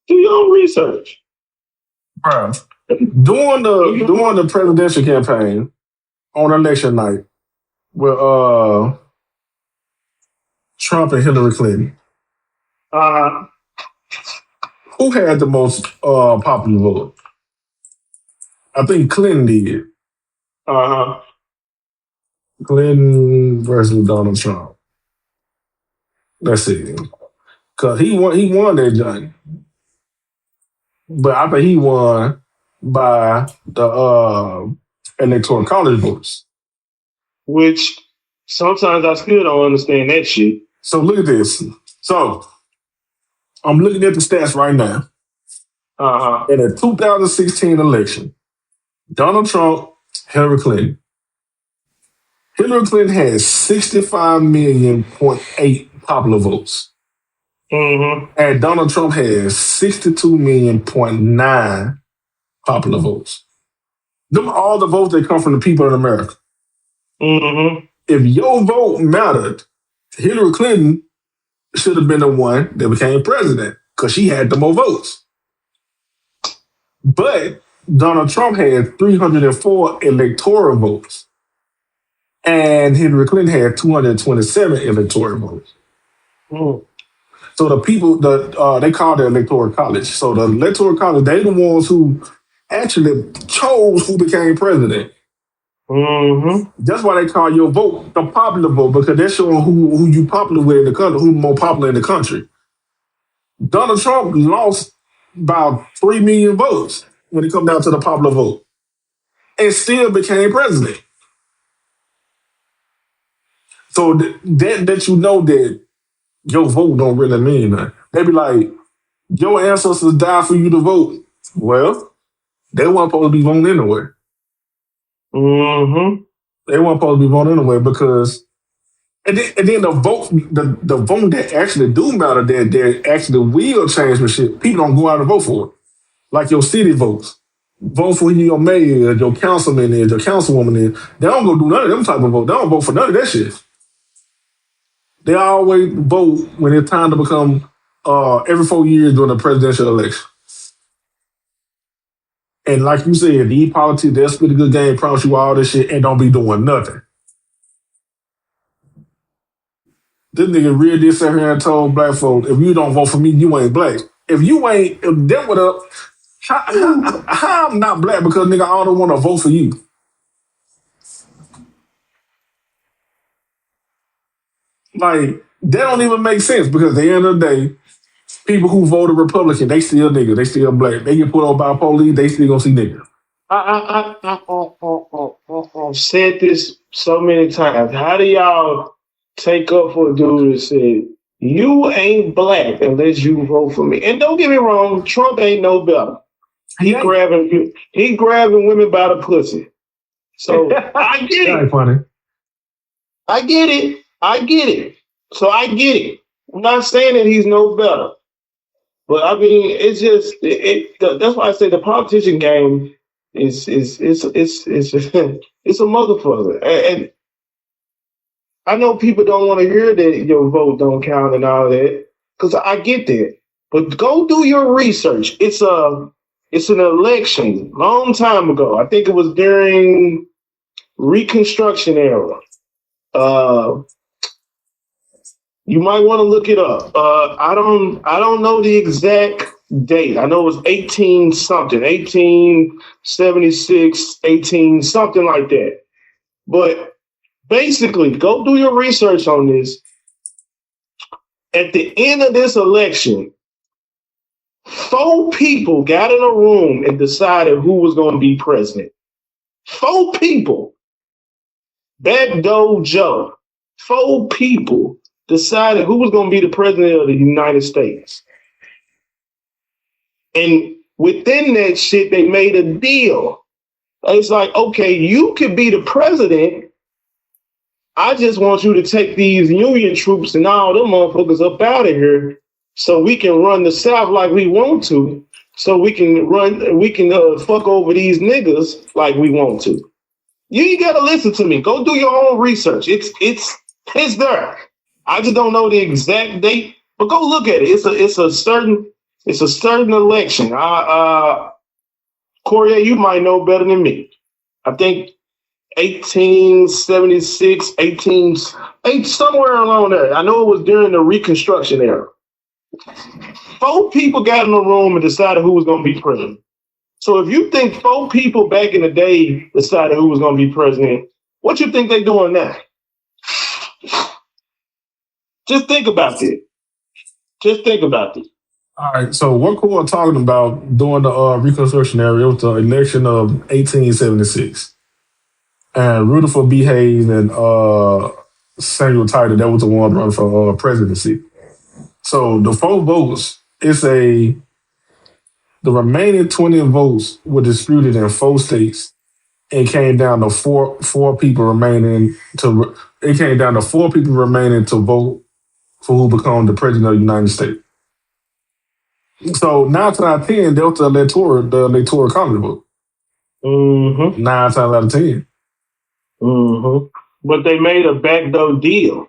Do your own research. Bro, during the presidential campaign on election night with Trump and Hillary Clinton, who had the most popular vote? I think Clinton did. Clinton versus Donald Trump. Let's see. Because he won that joint. But I think he won by the electoral college votes. Which sometimes I still don't understand that shit. So look at this. So I'm looking at the stats right now. In the 2016 election, Donald Trump, Hillary Clinton. Hillary Clinton has 65.8 popular votes. And Donald Trump has 62.9 popular votes. Them are all the votes that come from the people in America. If your vote mattered, Hillary Clinton should have been the one that became president because she had the more votes. But Donald Trump had 304 electoral votes. And Hillary Clinton had 227 electoral votes. So the people, they call it the electoral college. So the electoral college, they the ones who actually chose who became president. That's why they call your vote the popular vote, because they're showing who you popular with in the country, who's more popular in the country. Donald Trump lost about 3 million votes when it comes down to the popular vote, and still became president. So that you know that your vote don't really mean nothing. They be like, your ancestors died for you to vote. Well, they weren't supposed to be voting anyway. They weren't supposed to be voting anyway because, and then the vote that actually do matter, that actually will change the shit, people don't go out and vote for it. Like your city votes. Vote for your mayor, your councilman is, your councilwoman is. They don't go do none of them type of vote. They don't vote for none of that shit. They always vote when it's time to become every 4 years during the presidential election. And like you said, these politics, they'll spit a good game, promise you all this shit, and don't be doing nothing. This nigga really did sit here and told black folks, if you don't vote for me, you ain't black. If that would up, how I'm not black because nigga, I don't want to vote for you. Like, that don't even make sense because at the end of the day, people who voted Republican, they still niggas, they still black. They get put on by police, they still gonna see niggas. I've said this so many times. How do y'all take up for a dude that said, you ain't black unless you vote for me? And don't get me wrong, Trump ain't no better. He grabbing women by the pussy. So I get it. Funny. I get it. So I get it. I'm not saying that he's no better. But I mean, it's just that's why I say the politician game is it's a motherfucker. And I know people don't want to hear that your vote don't count and all that, because I get that. But go do your research. It's an election long time ago. I think it was during Reconstruction era. You might want to look it up. I don't know the exact date. I know it was 1876, 18 something like that. But basically, go do your research on this. At the end of this election, 4 people got in a room and decided who was going to be president. 4 people. Backdoor Joe. 4 people decided who was going to be the president of the United States. And within that shit, they made a deal. It's like, okay, you could be the president I just want you to take these Union troops and all them motherfuckers up out of here so we can run the South like we want to. So we can fuck over these niggas like we want to. You ain't gotta listen to me. Go do your own research. It's there. I just don't know the exact date, but go look at it. It's a certain election. Corey, you might know better than me. I think 1876, somewhere along there. I know it was during the Reconstruction era. 4 people got in the room and decided who was going to be president. So if you think 4 people back in the day decided who was going to be president, what you think they doing now? Just think about it. Just think about it. All right, so what Cole talking about during the Reconstruction era, it was the election of 1876. And Rutherford B. Hayes and Samuel Title, that was the one running for presidency. So the 4 votes, the remaining 20 votes were distributed in 4 states. It came down to four people remaining to vote for who become the president of the United States. So 9 times out of 10, there was the electoral college vote. 9 times out of 10. But they made a backdoor deal.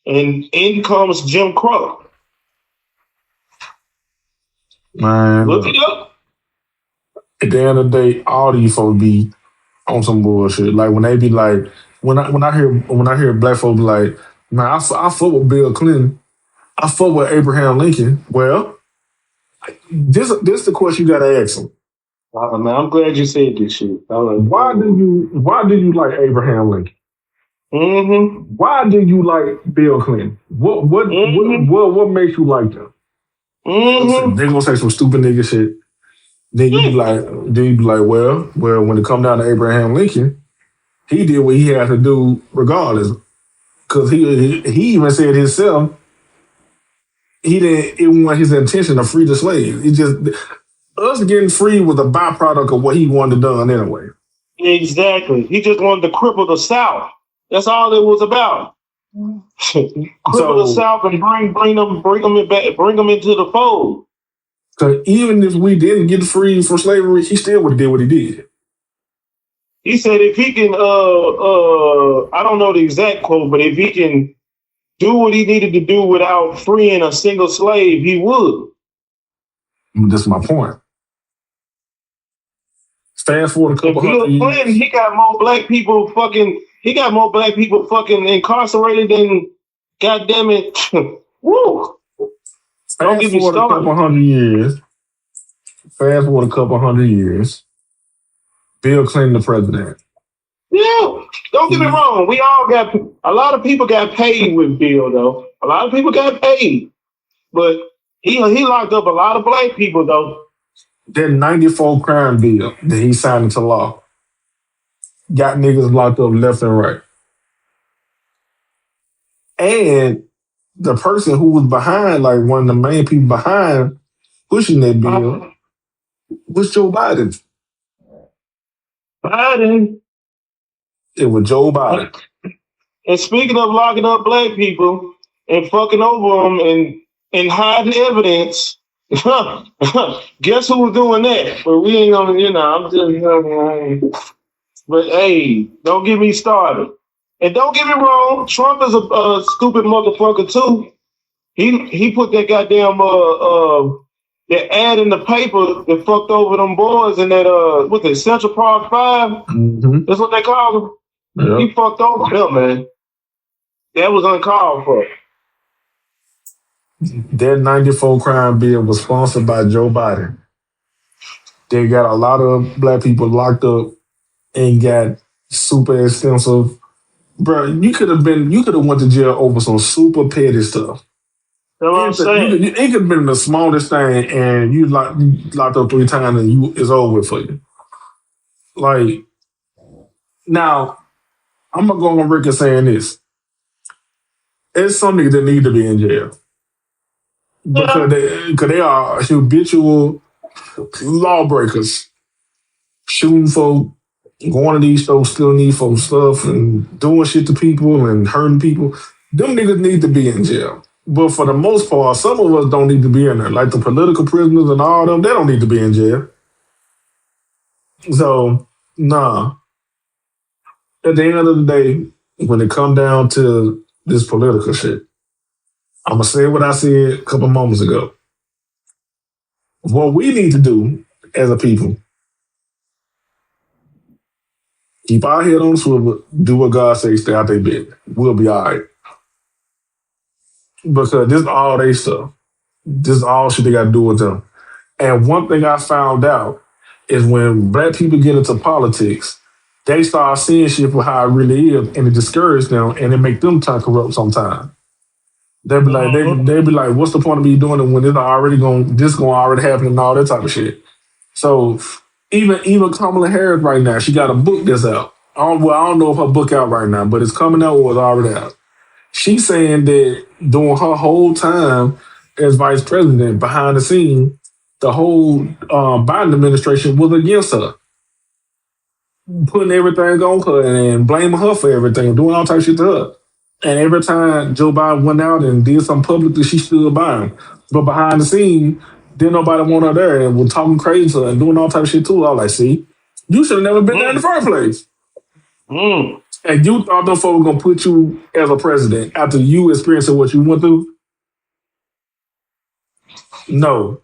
And in comes Jim Crow. Man, look it up. At the end of the day, all these folks be on some bullshit. Like when they be like, when I hear black folks be like, man, I fuck with Bill Clinton, I fuck with Abraham Lincoln. Well, this is the question you gotta ask them. Man, I'm glad you said this shit. Why do you like Abraham Lincoln? Why do you like Bill Clinton? What makes you like them? They gonna say some stupid nigga shit. Then you be like, well, when it come down to Abraham Lincoln, he did what he had to do regardless. Cause he even said himself, it wasn't his intention to free the slaves. It just us getting free was a byproduct of what he wanted to done anyway. Exactly. He just wanted to cripple the South. That's all it was about. Cripple the South and bring them into the fold. So even if we didn't get free from slavery, he still would have did what he did. He said if he can, I don't know the exact quote, but if he can do what he needed to do without freeing a single slave, he would. That's my point. Fast forward a couple hundred years. Clinton, he got more black people fucking incarcerated than, goddamn it. Woo. Fast forward a couple hundred years. Bill Clinton the president. Yeah, don't get me wrong. A lot of people got paid with Bill, though. A lot of people got paid. But he locked up a lot of black people, though. That 94 crime bill that he signed into law got niggas locked up left and right. And the person who was behind, like one of the main people behind pushing that bill was Joe Biden. It was Joe Biden. And speaking of locking up black people and fucking over them and hiding evidence, guess who was doing that? But we ain't gonna, I'm just, but hey, don't get me started. And don't get me wrong, Trump is a stupid motherfucker too. He put that goddamn that ad in the paper that fucked over them boys in that what's it, Central Park 5? That's what they call them. Yep. He fucked over them, man. That was uncalled for. That 94 crime bill was sponsored by Joe Biden. They got a lot of black people locked up and got super extensive. Bro, you could have went to jail over some super petty stuff. That's what I'm saying. It could have been the smallest thing, and you locked up 3 times, and it's over for you. Like, now, I'm gonna go on record saying this: it's some niggas that need to be in jail because they are habitual lawbreakers, shooting folk, going to these stores, stealing these folks stuff and doing shit to people and hurting people, them niggas need to be in jail. But for the most part, some of us don't need to be in there. Like the political prisoners and all them, they don't need to be in jail. So, nah. At the end of the day, when it come down to this political shit, I'm going to say what I said a couple moments ago. What we need to do as a people, keep our head on the swivel, do what God says, stay out their bed. We'll be all right. Because this is all they stuff. This is all shit they got to do with them. And one thing I found out is when black people get into politics, they start seeing shit for how it really is, and it discourages them, and it make them turn corrupt sometimes. They be like, what's the point of me doing it when this gonna already happen and all that type of shit. So even Kamala Harris right now, she got a book that's out. I don't know if her book out right now, but it's coming out or it's already out. She's saying that during her whole time as vice president, behind the scene, the whole Biden administration was against her, putting everything on her and blaming her for everything, doing all types of shit to her. And every time Joe Biden went out and did something publicly, she stood by him. But behind the scene, didn't nobody want her there and was talking crazy to her and doing all types of shit too. I was like, see, you should have never been there in the first place. And you thought them folks were going to put you as a president after you experiencing what you went through? No.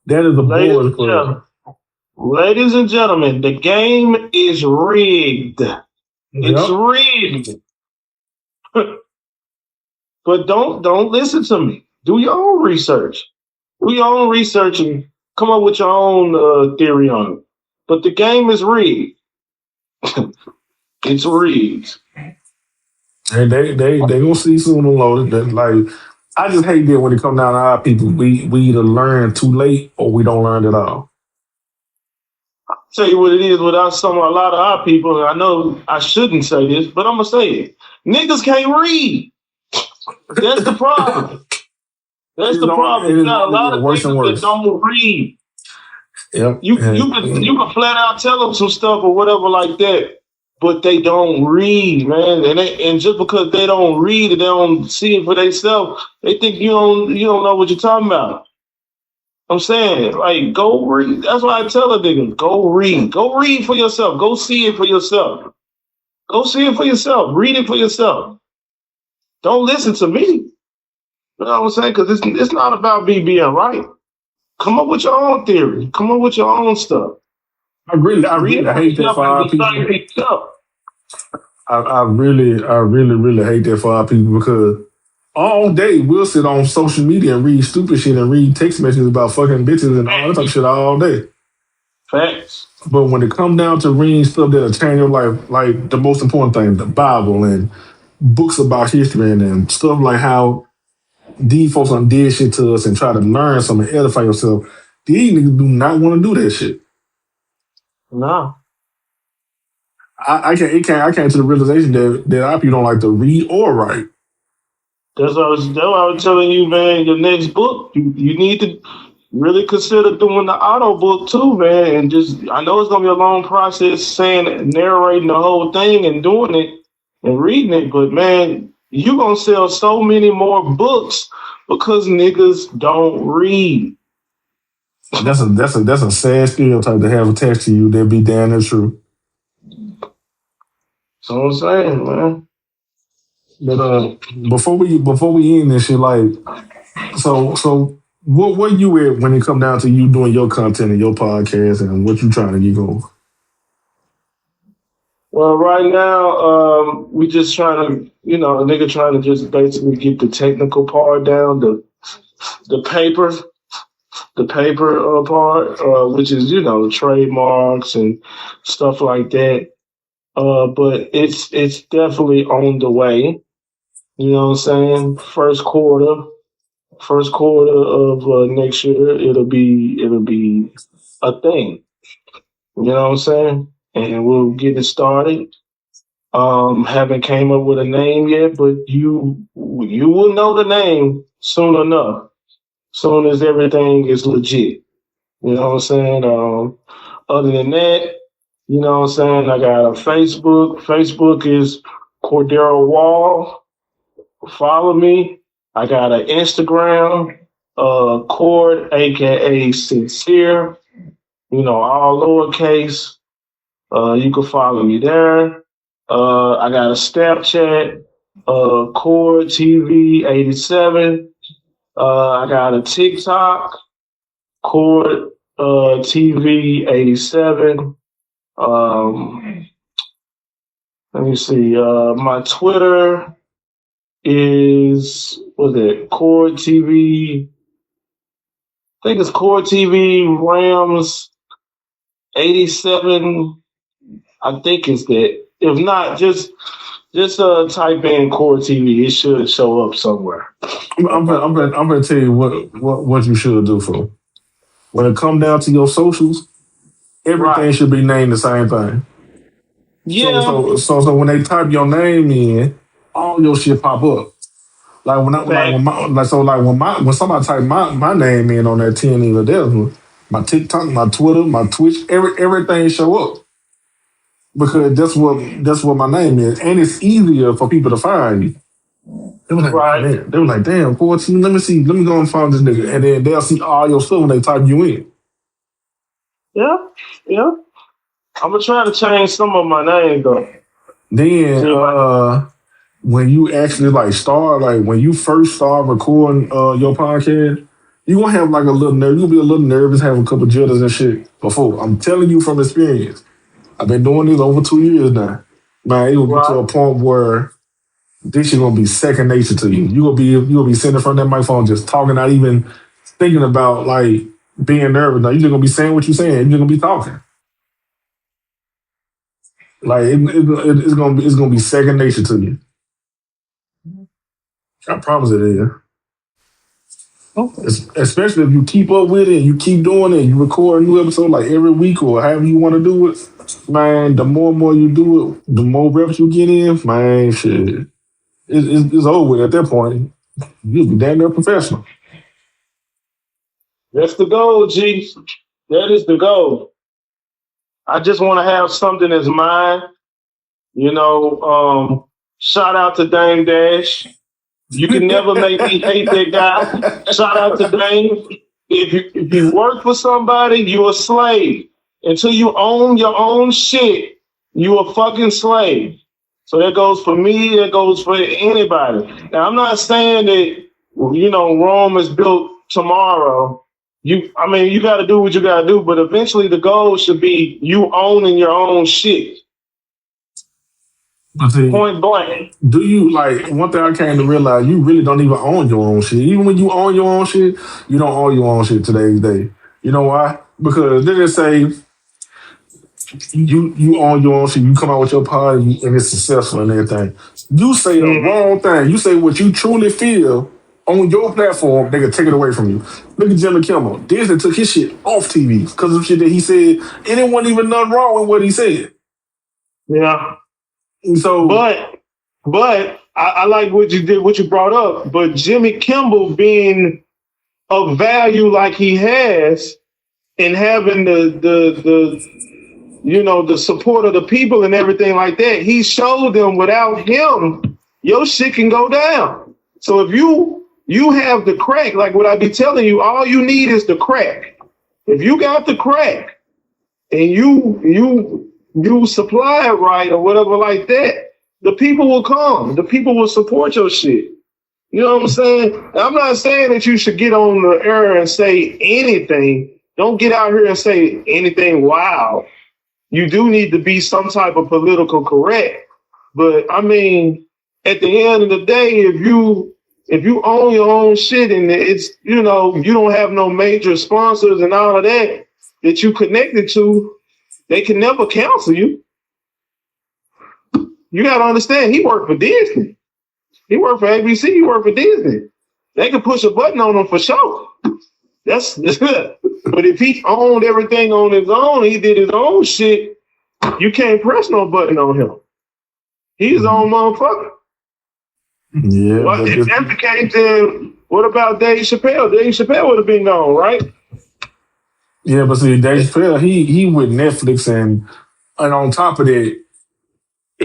That is a boys club. Ladies and gentlemen, the game is rigged. It's rigged. But don't listen to me. Do your own research. Do your own research and come up with your own theory on it. But the game is rigged. It's rigged. And they gonna see sooner or later that, like, I just hate that when it come down to our people, we either learn too late or we don't learn at all. I'll tell you what it is with a lot of our people, and I know I shouldn't say this, but I'm gonna say it. Niggas can't read. That's the problem. That's the problem. You got a lot of niggas that don't read. Yep. You can flat out tell them some stuff or whatever like that, but they don't read, man. And just because they don't read and they don't see it for themselves, they think you don't know what you're talking about. I'm saying, like, go read. That's why I tell a nigga, go read. Go read for yourself. Go see it for yourself. Go see it for yourself. Read it for yourself. Don't listen to me. You know what I'm saying? Because it's not about me being right. Come up with your own theory. Come up with your own stuff. I really hate that for our people. I really hate that for our people because all day we'll sit on social media and read stupid shit and read text messages about fucking bitches and all that type of shit all day. Facts. But when it comes down to reading stuff that'll change your life, like the most important thing, the Bible and books about history and stuff like how these folks done did shit to us and try to learn something and edify yourself, these niggas do not want to do that shit. No. I came to the realization that our people don't like to read or write. That's what I was telling you, man. Your next book, you need to really consider doing the auto book too, man. And just, I know it's gonna be a long process, narrating the whole thing and doing it and reading it, but man, you gonna sell so many more books because niggas don't read. That's a sad stereotype to have attached to you. That be damn near true. That's what I'm saying, man. But before we end this shit, like, so what you at when it come down to you doing your content and your podcast and what you trying to get going? Well, right now, we just trying to, a nigga trying to just basically get the technical part down, the paper part, which is, trademarks and stuff like that. But it's definitely on the way. You know what I'm saying? First quarter of next year, it'll be a thing. You know what I'm saying? And we'll get it started. Haven't came up with a name yet, but you will know the name soon enough. Soon as everything is legit. You know what I'm saying? Other than that, You know what I'm saying? I got a Facebook. Facebook is Cordero Wall. Follow me. I got an Instagram, Cord, aka Sincere. You know, all lowercase. You can follow me there. I got a Snapchat, Cord TV 87. I got a TikTok, Cord TV 87. Let me see. My Twitter is Cord TV. I think it's Cord TV Rams 87. I think it's that. If not, just type in Cord TV. It should show up somewhere. I'm gonna tell you what you should do for. When it come down to your socials, everything should be named the same thing. Yeah. So when they type your name in, all your shit pop up. Like when somebody type my name in on that 10 Ledesma, my TikTok, my Twitter, my Twitch, everything show up. Because that's what my name is. And it's easier for people to find you. They were like, man, they were like, damn, 14, let me go and find this nigga. And then they'll see all your stuff when they type you in. Yeah. I'm gonna try to change some of my name though. Then when you actually when you first start recording your podcast, you gonna have like a little nerve. You'll be a little nervous, have a couple jitters and shit before. I'm telling you from experience. I've been doing this over 2 years now. Man, it will get to a point where this is gonna be second nature to you. You'll be sitting in front of that microphone just talking, not even thinking about like being nervous. Now you're just gonna be saying what you're saying. You're just gonna be talking. Like it's gonna be second nature to you. I promise it is. Especially if you keep up with it and you keep doing it, you record a new episode like every week or however you want to do it, man, the more and more you do it, the more reps you get in, man, shit. It's over with at that point. You'll be damn near professional. That's the goal, G. That is the goal. I just want to have something that's mine. You know, shout out to Dame Dash. You can never make me hate that guy. Shout out to Dame. If you work for somebody, you're a slave. Until you own your own shit, you a fucking slave. So that goes for me, that goes for anybody. Now, I'm not saying that, you know, Rome is built tomorrow. You got to do what you got to do, but eventually the goal should be you owning your own shit. See, point blank. Do you, like, one thing I came to realize, you really don't even own your own shit. Even when you own your own shit, you don't own your own shit today's day. You know why? Because they just say you own your own shit, you come out with your party and it's successful and everything. You say the wrong thing. You say what you truly feel on your platform, they can take it away from you. Look at Jimmy Kimmel. Disney took his shit off TV because of shit that he said, and it wasn't even nothing wrong with what he said. Yeah. So, but I like what you did, what you brought up. But Jimmy Kimmel being of value like he has, and having the support of the people and everything like that, he showed them without him, your shit can go down. So if you have the crack, like what I be telling you, all you need is the crack. If you got the crack and you supply it right or whatever like that, the people will come. The people will support your shit. You know what I'm saying? I'm not saying that you should get on the air and say anything. Don't get out here and say anything wild. You do need to be some type of political correct. But I mean, at the end of the day, if you own your own shit and it's, you don't have no major sponsors and all of that you connected to, they can never cancel you. You got to understand, he worked for Disney. He worked for ABC. He worked for Disney. They can push a button on him for sure. That's good. But if he owned everything on his own, he did his own shit, you can't press no button on him. He's his own motherfucker. Yeah. Well, if that became then, what about Dave Chappelle? Dave Chappelle would have been gone, right? Yeah, but see, Dave Chappelle, he with Netflix and And on top of that,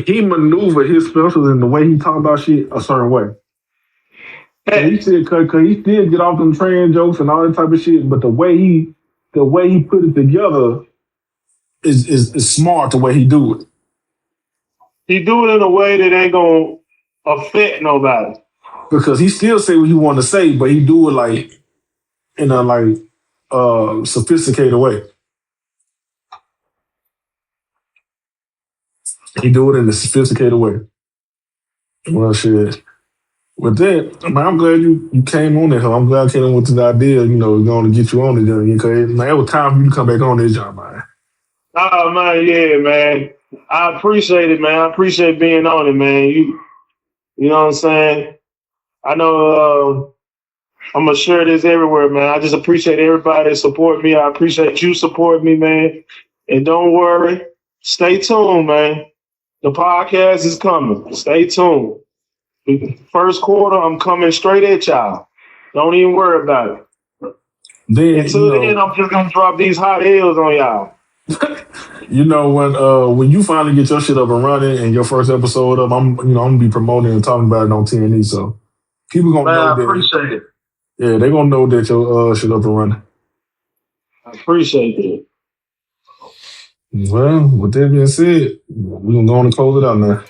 he maneuvered his specials in the way he talk about shit a certain way. He still get off them trans jokes and all that type of shit, but the way he put it together is smart the way he do it. He do it in a way that ain't gonna affect nobody. Because he still say what he want to say, but he do it like in a like sophisticated way. He do it in a sophisticated way. Well, shit. With that, man, I'm glad you came on it. I'm glad I came in with the idea, going to get you on it. Because it was time for you to come back on this job, man. Oh, man, yeah, man. I appreciate it, man. I appreciate being on it, man. You know what I'm saying? I know I'm going to share this everywhere, man. I just appreciate everybody that support me. I appreciate you supporting me, man. And don't worry. Stay tuned, man. The podcast is coming. Stay tuned. First quarter, I'm coming straight at y'all. Don't even worry about it. Until then, I'm just going to drop these hot L's on y'all. When you finally get your shit up and running and your first episode up, I'm gonna be promoting and talking about it on TNE. So people gonna know that. I appreciate it. Yeah, they gonna know that your shit up and running. I appreciate it. Well, with that being said, we're gonna go on and close it out now.